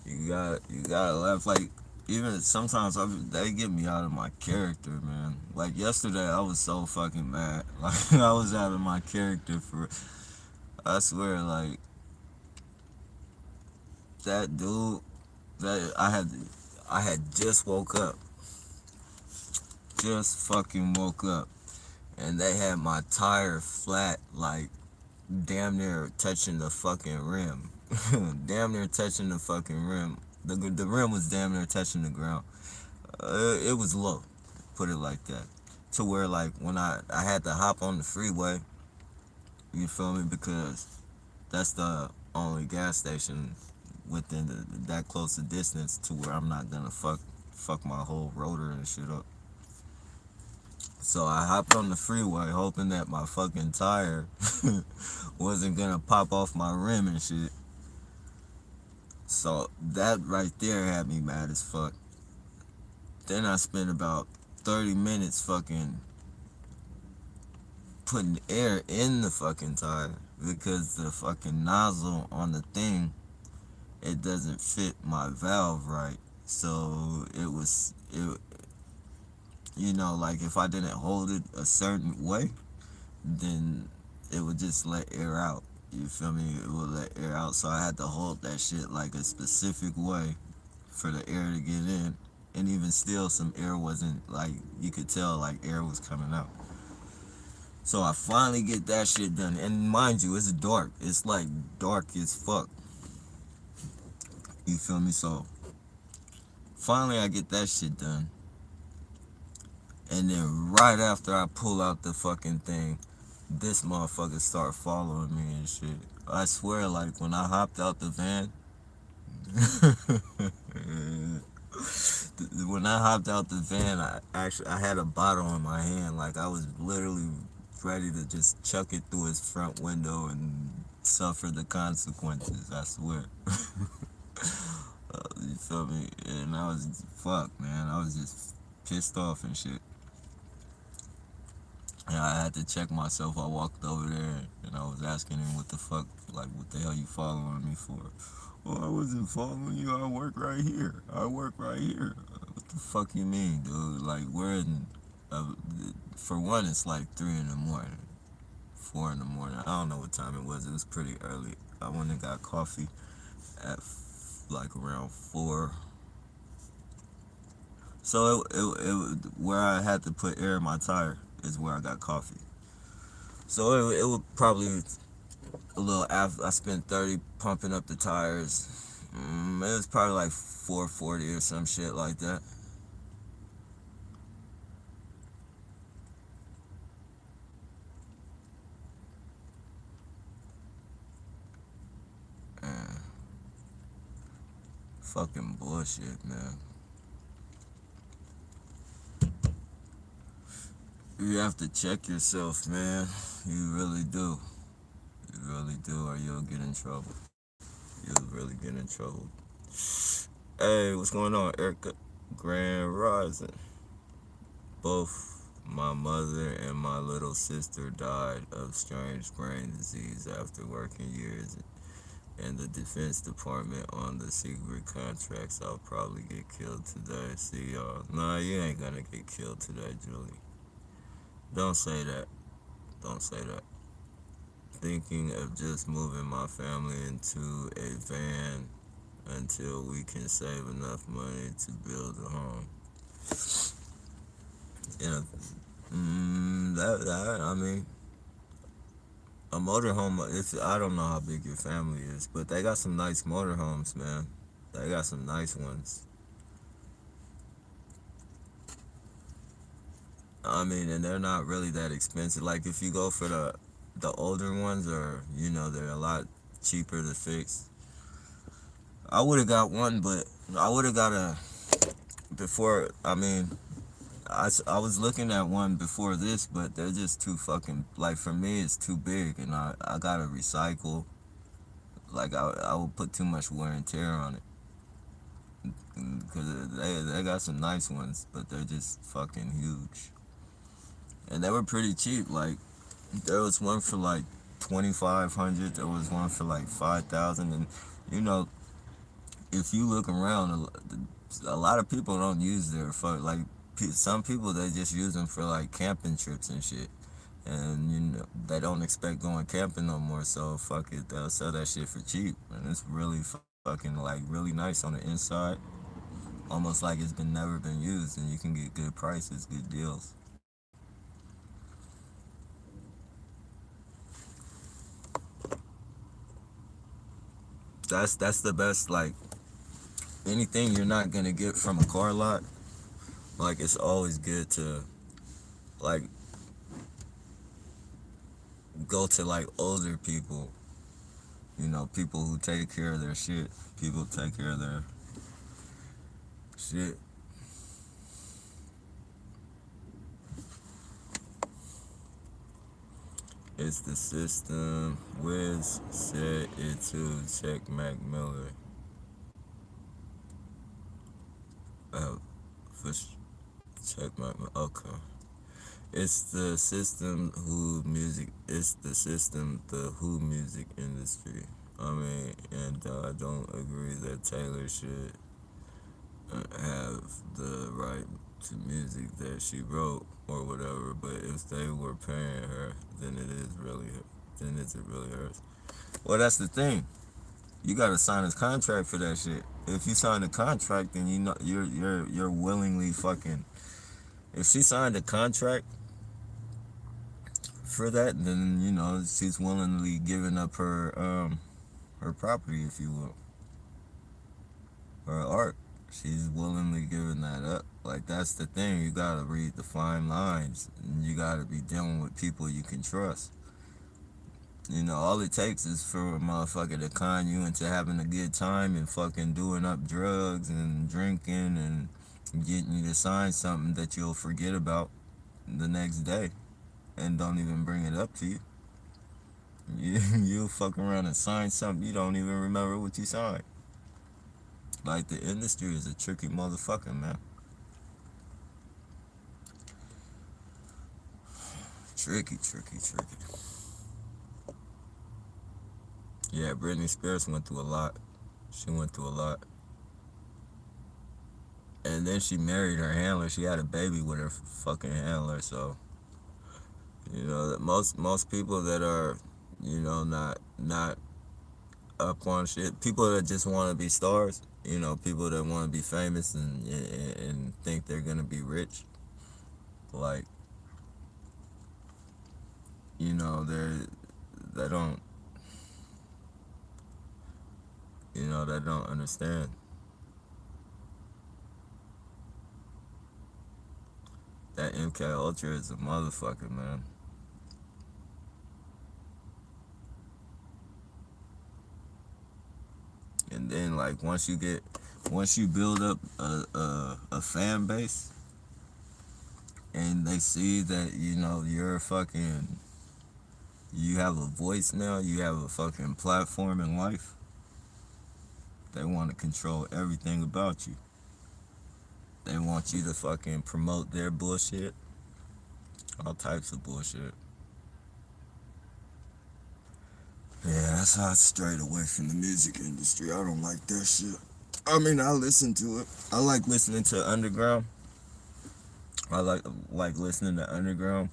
You gotta laugh. Like, even sometimes they get me out of my character, man. Like yesterday, I was so fucking mad. Like I was out of my character for. I swear, like that dude that I had just woke up, just fucking woke up, and they had my tire flat, like damn near touching the fucking rim, damn near touching the fucking rim. The rim was damn near touching the ground. It was low, put it like that, to where like when I had to hop on the freeway, you feel me, because that's the only gas station within that close a distance to where I'm not gonna fuck my whole rotor and shit up. So I hopped on the freeway hoping that my fucking tire wasn't gonna pop off my rim and shit. So that right there had me mad as fuck. Then I spent about 30 minutes fucking putting air in the fucking tire because the fucking nozzle on the thing, it doesn't fit my valve right. So like if I didn't hold it a certain way, then it would just let air out. You feel me? It would let air out. So I had to hold that shit like a specific way for the air to get in. And even still, some air wasn't, like, you could tell like air was coming out. So I finally get that shit done. And mind you, it's dark. It's like dark as fuck. You feel me? So finally I get that shit done. And then right after I pull out the fucking thing, this motherfucker start following me and shit. I swear, like when I hopped out the van, when I hopped out the van, I had a bottle in my hand. Like I was literally ready to just chuck it through his front window and suffer the consequences. I swear. You feel me? And I was fuck, man. I was just pissed off and shit. And I had to check myself. I walked over there and I was asking him what the fuck, like what the hell you following me for? Well, I wasn't following you. I work right here. I work right here. What the fuck you mean, dude? Like we're in. For one, it's like 3 in the morning, 4 in the morning. I don't know what time it was. It was pretty early. I went and got coffee at like around 4. So it where I had to put air in my tire is where I got coffee. So it was probably a little after I spent 30 pumping up the tires. It was probably like 4:40 or some shit like that. And fucking bullshit, man. You have to check yourself, man. You really do. You really do, or you'll get in trouble. You'll really get in trouble. Hey, what's going on, Erica? Grand Rising. Both my mother and my little sister died of strange brain disease after working years in the Defense Department on the secret contracts. I'll probably get killed today. See y'all. Nah, you ain't gonna get killed today, Julie. Don't say that. Don't say that. Thinking of just moving my family into a van until we can save enough money to build a home. Yeah, I mean, a motorhome. If I don't know how big your family is, but they got some nice motorhomes, man. They got some nice ones. I mean, and they're not really that expensive. Like if you go for the older ones, or they're a lot cheaper to fix. I would have got one, but I would have got a before. I mean, I was looking at one before this, but they're just too fucking, like, for me it's too big, and I gotta recycle. Like I would put too much wear and tear on it, because they got some nice ones, but they're just fucking huge, and they were pretty cheap. Like there was one for like 2,500. There was one for like 5,000, and you know if you look around, A lot of people don't use their fuck like some people they just use them for like camping trips and shit. And you know they don't expect going camping no more, so fuck it, they'll sell that shit for cheap, and it's really fucking like really nice on the inside, almost like it's been never been used, and you can get good prices, good deals. That's the best like anything you're not gonna get from a car lot. Like it's always good to like go to like older people, you know, people who take care of their shit, people take care of their shit. It's the system. Wiz said it too. Check Mac Miller. Uh, for check Mac. Okay. It's the system. Who music? It's the system. The who music industry. I mean, and I don't agree that Taylor should have the right to music that she wrote or whatever. But if they were paying her, then it is really, then is it really hers? Well, that's the thing. You gotta sign a contract for that shit. If you sign a contract, then you know you're willingly fucking. If she signed a contract for that, then you know she's willingly giving up her property, if you will, her art. She's willingly giving that up. Like that's the thing. You gotta read the fine lines, and you gotta be dealing with people you can trust. You know, all it takes is for a motherfucker to con you into having a good time and fucking doing up drugs and drinking and getting you to sign something that you'll forget about the next day and don't even bring it up to you. You'll fuck around and sign something you don't even remember what you signed. Like the industry is a tricky motherfucker, man. Tricky, tricky, tricky. Yeah, Britney Spears went through a lot. She went through a lot. And then she married her handler. She had a baby with her fucking handler. So you know that most people that are, you know, not up on shit, people that just want to be stars, you know, people that want to be famous and think they're gonna be rich, like you know they don't they don't understand that MK Ultra is a motherfucker, man. And then like once you build up a fan base and they see that you know you're fucking you have a voice now, you have a fucking platform in life, they want to control everything about you. They want you to fucking promote their bullshit, all types of bullshit. Yeah, that's how I strayed away from the music industry. I don't like that shit. I mean, I listen to it. I like listening to underground. I like listening to underground.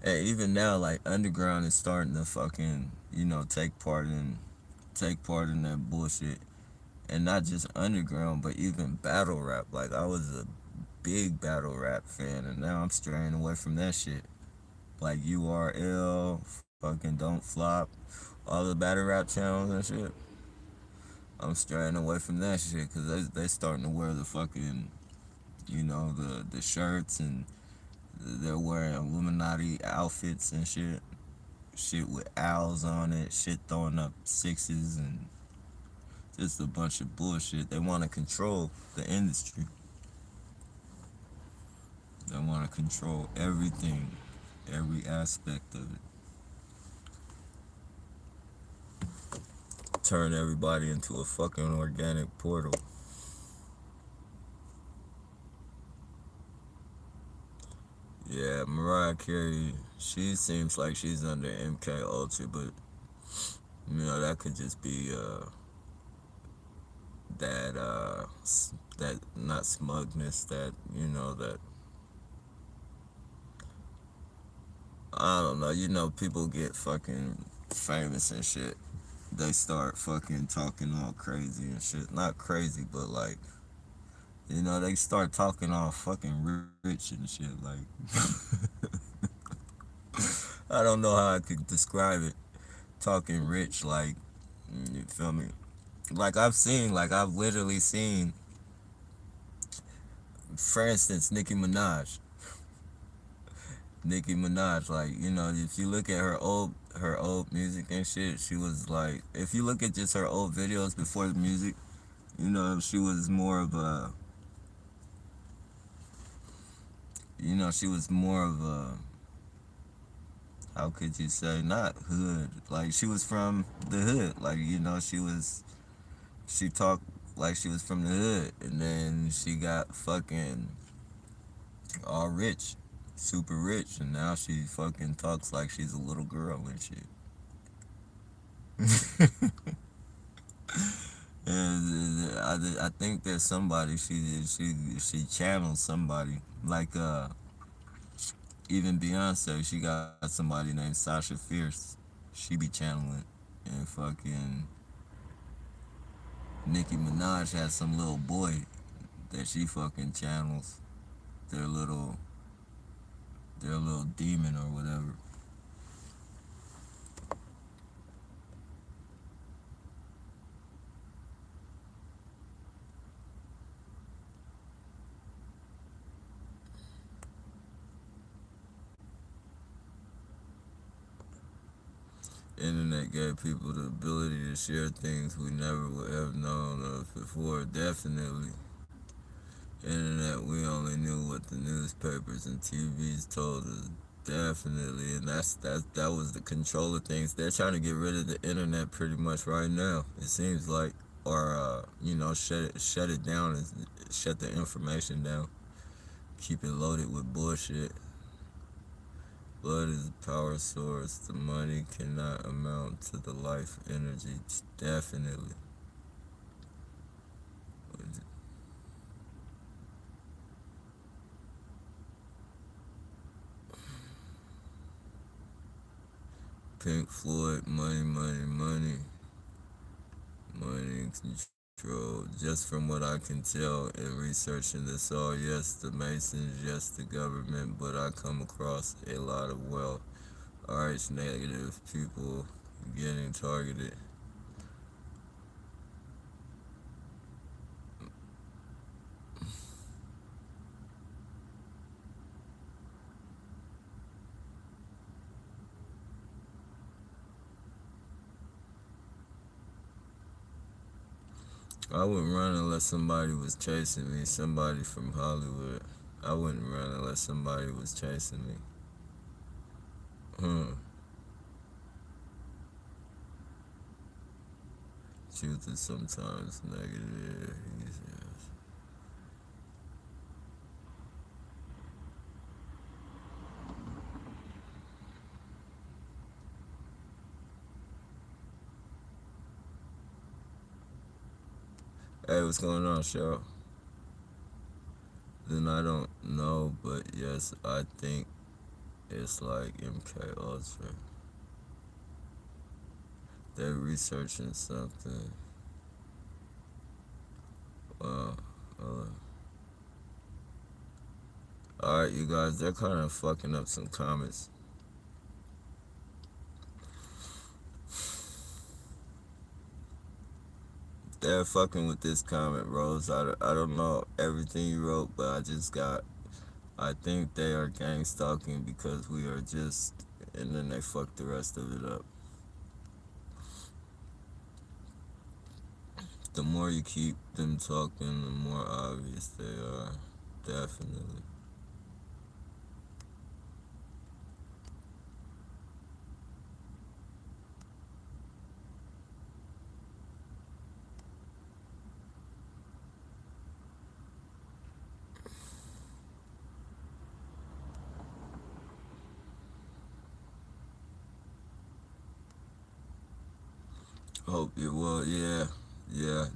And even now, like underground is starting to fucking take part in that bullshit. And not just underground, but even battle rap. Like I was a big battle rap fan, and now I'm straying away from that shit. Like URL, fucking Don't Flop, all the battle rap channels and shit. I'm straying away from that shit because they starting to wear the fucking, the shirts, and they're wearing Illuminati outfits and shit. Shit with owls on it, shit throwing up sixes, and just a bunch of bullshit. They want to control the industry. They want to control everything, every aspect of it. Turn everybody into a fucking organic portal. Yeah, Mariah Carey, she seems like she's under MK Ultra, but you know that could just be that that not smugness, that that I don't know, people get fucking famous and shit. They start fucking talking all crazy and shit. Not crazy, but like, they start talking all fucking rich and shit. Like, I don't know how I could describe it. Talking rich, like, you feel me? Like, I've literally seen, for instance, Nicki Minaj, like, if you look at her old music and shit, she was like, if you look at just her old videos before the music, she was more of a, she was more of a, how could you say, not hood, like, she was from the hood, like, she talked like she was from the hood, and then she got fucking all rich, super rich, and now she fucking talks like she's a little girl and shit. And I think there's somebody she channels somebody like even Beyonce, she got somebody named Sasha Fierce. She be channeling, and fucking Nicki Minaj has some little boy that she fucking channels. Their little their little demon or whatever. Internet gave people the ability to share things we never would have known of before. Definitely. Internet, we only knew what the newspapers and TVs told us. Definitely, and that was the control of things. They're trying to get rid of the internet pretty much right now. It seems like, or shut it down and shut the information down. Keep it loaded with bullshit. Blood is a power source. The money cannot amount to the life energy. Definitely. Pink Floyd, money, money, money, money and control. Just from what I can tell in researching this all, yes, the Masons, yes, the government, but I come across a lot of wealth. RH negative people getting targeted. I wouldn't run unless somebody was chasing me, somebody from Hollywood. I wouldn't run unless somebody was chasing me. Hmm. Truth is sometimes negative. Hey, what's going on, Cheryl? Then I don't know, but yes, I think it's like MK Ultra. They're researching something. Wow. Uh, Alright, you guys, they're kind of fucking up some comments. They're fucking with this comment, Rose. I don't know everything you wrote, but I think they are gang stalking because we are just, and then they fucked the rest of it up. The more you keep them talking, the more obvious they are. Definitely. Hope you will, yeah. Yeah.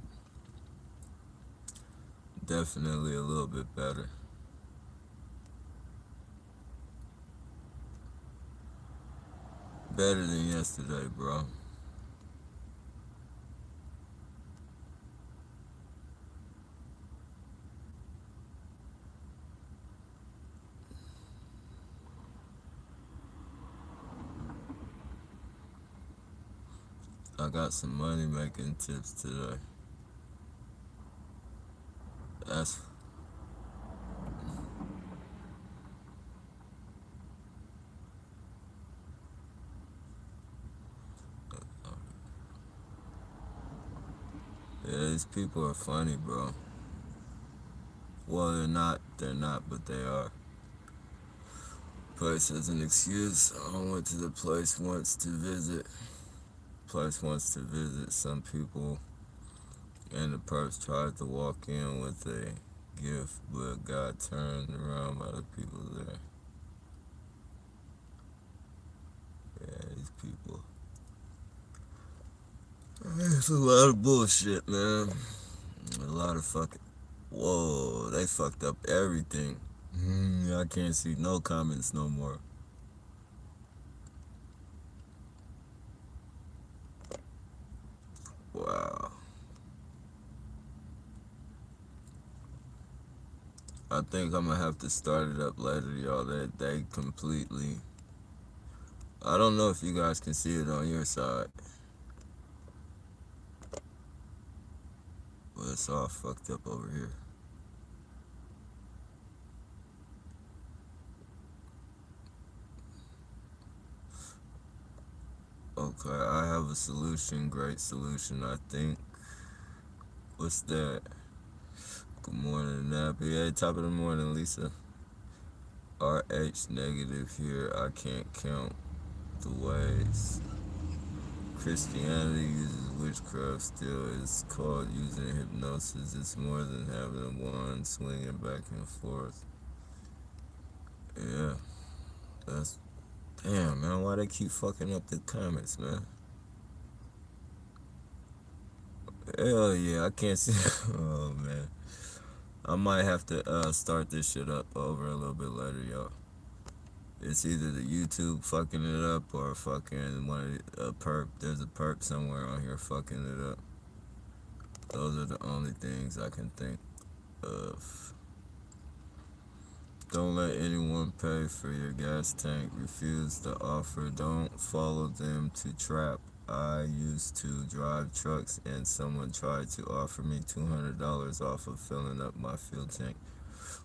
Definitely a little bit better. Better than yesterday, bro. I got some money making tips today. That's yeah, these people are funny, bro. Well, they're not, but they are. Place as an excuse. I went to the place once to visit. Place wants to visit some people, and the perps tried to walk in with a gift, but got turned around by the people there. Yeah, these people. It's a lot of bullshit, man. A lot of fucking. Whoa, they fucked up everything. I can't see no comments no more. Wow. I think I'm gonna have to start it up later, y'all. They completely. I don't know if you guys can see it on your side, but it's all fucked up over here. Okay, I have a solution. Great solution, I think. What's that? Good morning, Nappy. Hey, top of the morning, Lisa. RH negative here. I can't count the ways. Christianity uses witchcraft still. It's called using hypnosis. It's more than having a wand swinging back and forth. Yeah, that's. Damn, man, why they keep fucking up the comments, man? Hell yeah, I can't see. Oh, man. I might have to start this shit up over a little bit later, y'all. It's either the YouTube fucking it up or fucking a perp. There's a perp somewhere on here fucking it up. Those are the only things I can think of. Don't let anyone pay for your gas tank. Refuse the offer. Don't follow them to trap. I used to drive trucks and someone tried to offer me $200 off of filling up my fuel tank.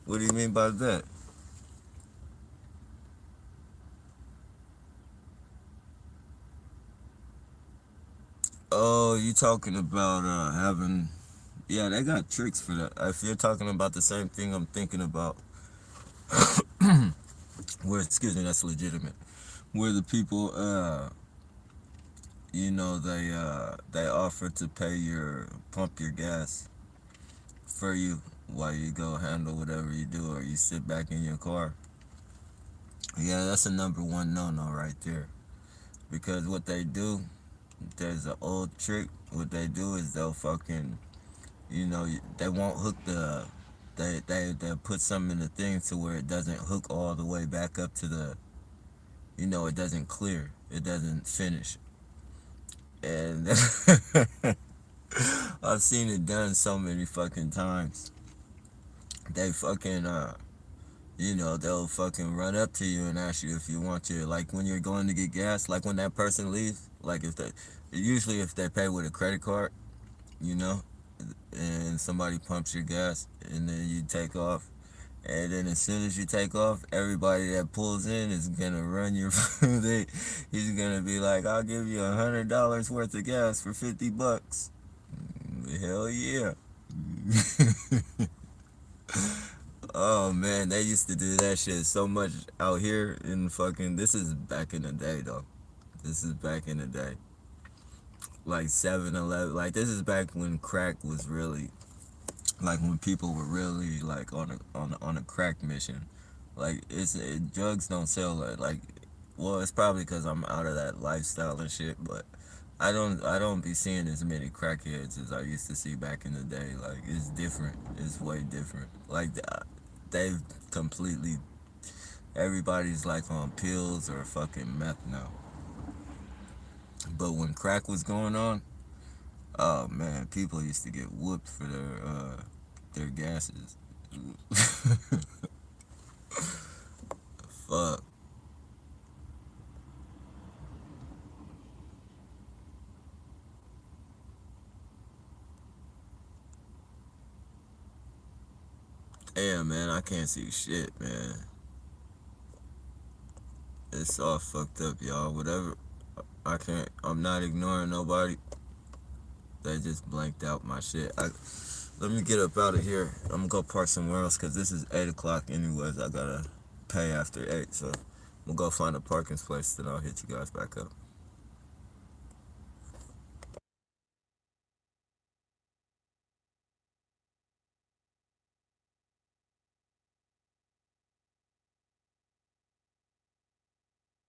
What do you mean by that? Oh, you talking about having. Yeah, they got tricks for that. If you're talking about the same thing I'm thinking about, where, excuse me, that's legitimate. Where the people, they offer to pump your gas for you while you go handle whatever you do, or you sit back in your car. Yeah, that's a number one no-no right there. Because what they do, there's an old trick. What they do is they'll fucking, they won't hook the, they'll put something in the thing to where it doesn't hook all the way back up to the, it doesn't clear, it doesn't finish. And I've seen it done so many fucking times. They fucking, they'll fucking run up to you and ask you if you want to, like when you're going to get gas, like when that person leaves, like usually if they pay with a credit card, you know, and somebody pumps your gas and then you take off. And then as soon as you take off, everybody that pulls in is gonna run your food. He's gonna be like, "I'll give you $100 worth of gas for $50." Hell yeah. Oh man, they used to do that shit so much out here in fucking. This is back in the day though. This is back in the day. Like 7-Eleven. Like this is back when crack was really, like when people were really like on a crack mission. Like drugs don't sell like. Well, it's probably because I'm out of that lifestyle and shit, but I don't be seeing as many crackheads as I used to see back in the day. Like it's different. It's way different. Like they've completely everybody's like on pills or fucking meth now. But when crack was going on, oh man, people used to get whooped for their gases. Fuck. Damn man, I can't see shit, man. It's all fucked up, y'all. Whatever. I can't. I'm not ignoring nobody. They just blanked out my shit. Let me get up out of here. I'm gonna go park somewhere else because this is 8 o'clock anyways. I gotta pay after 8, so I'm gonna go find a parking place. Then I'll hit you guys back up.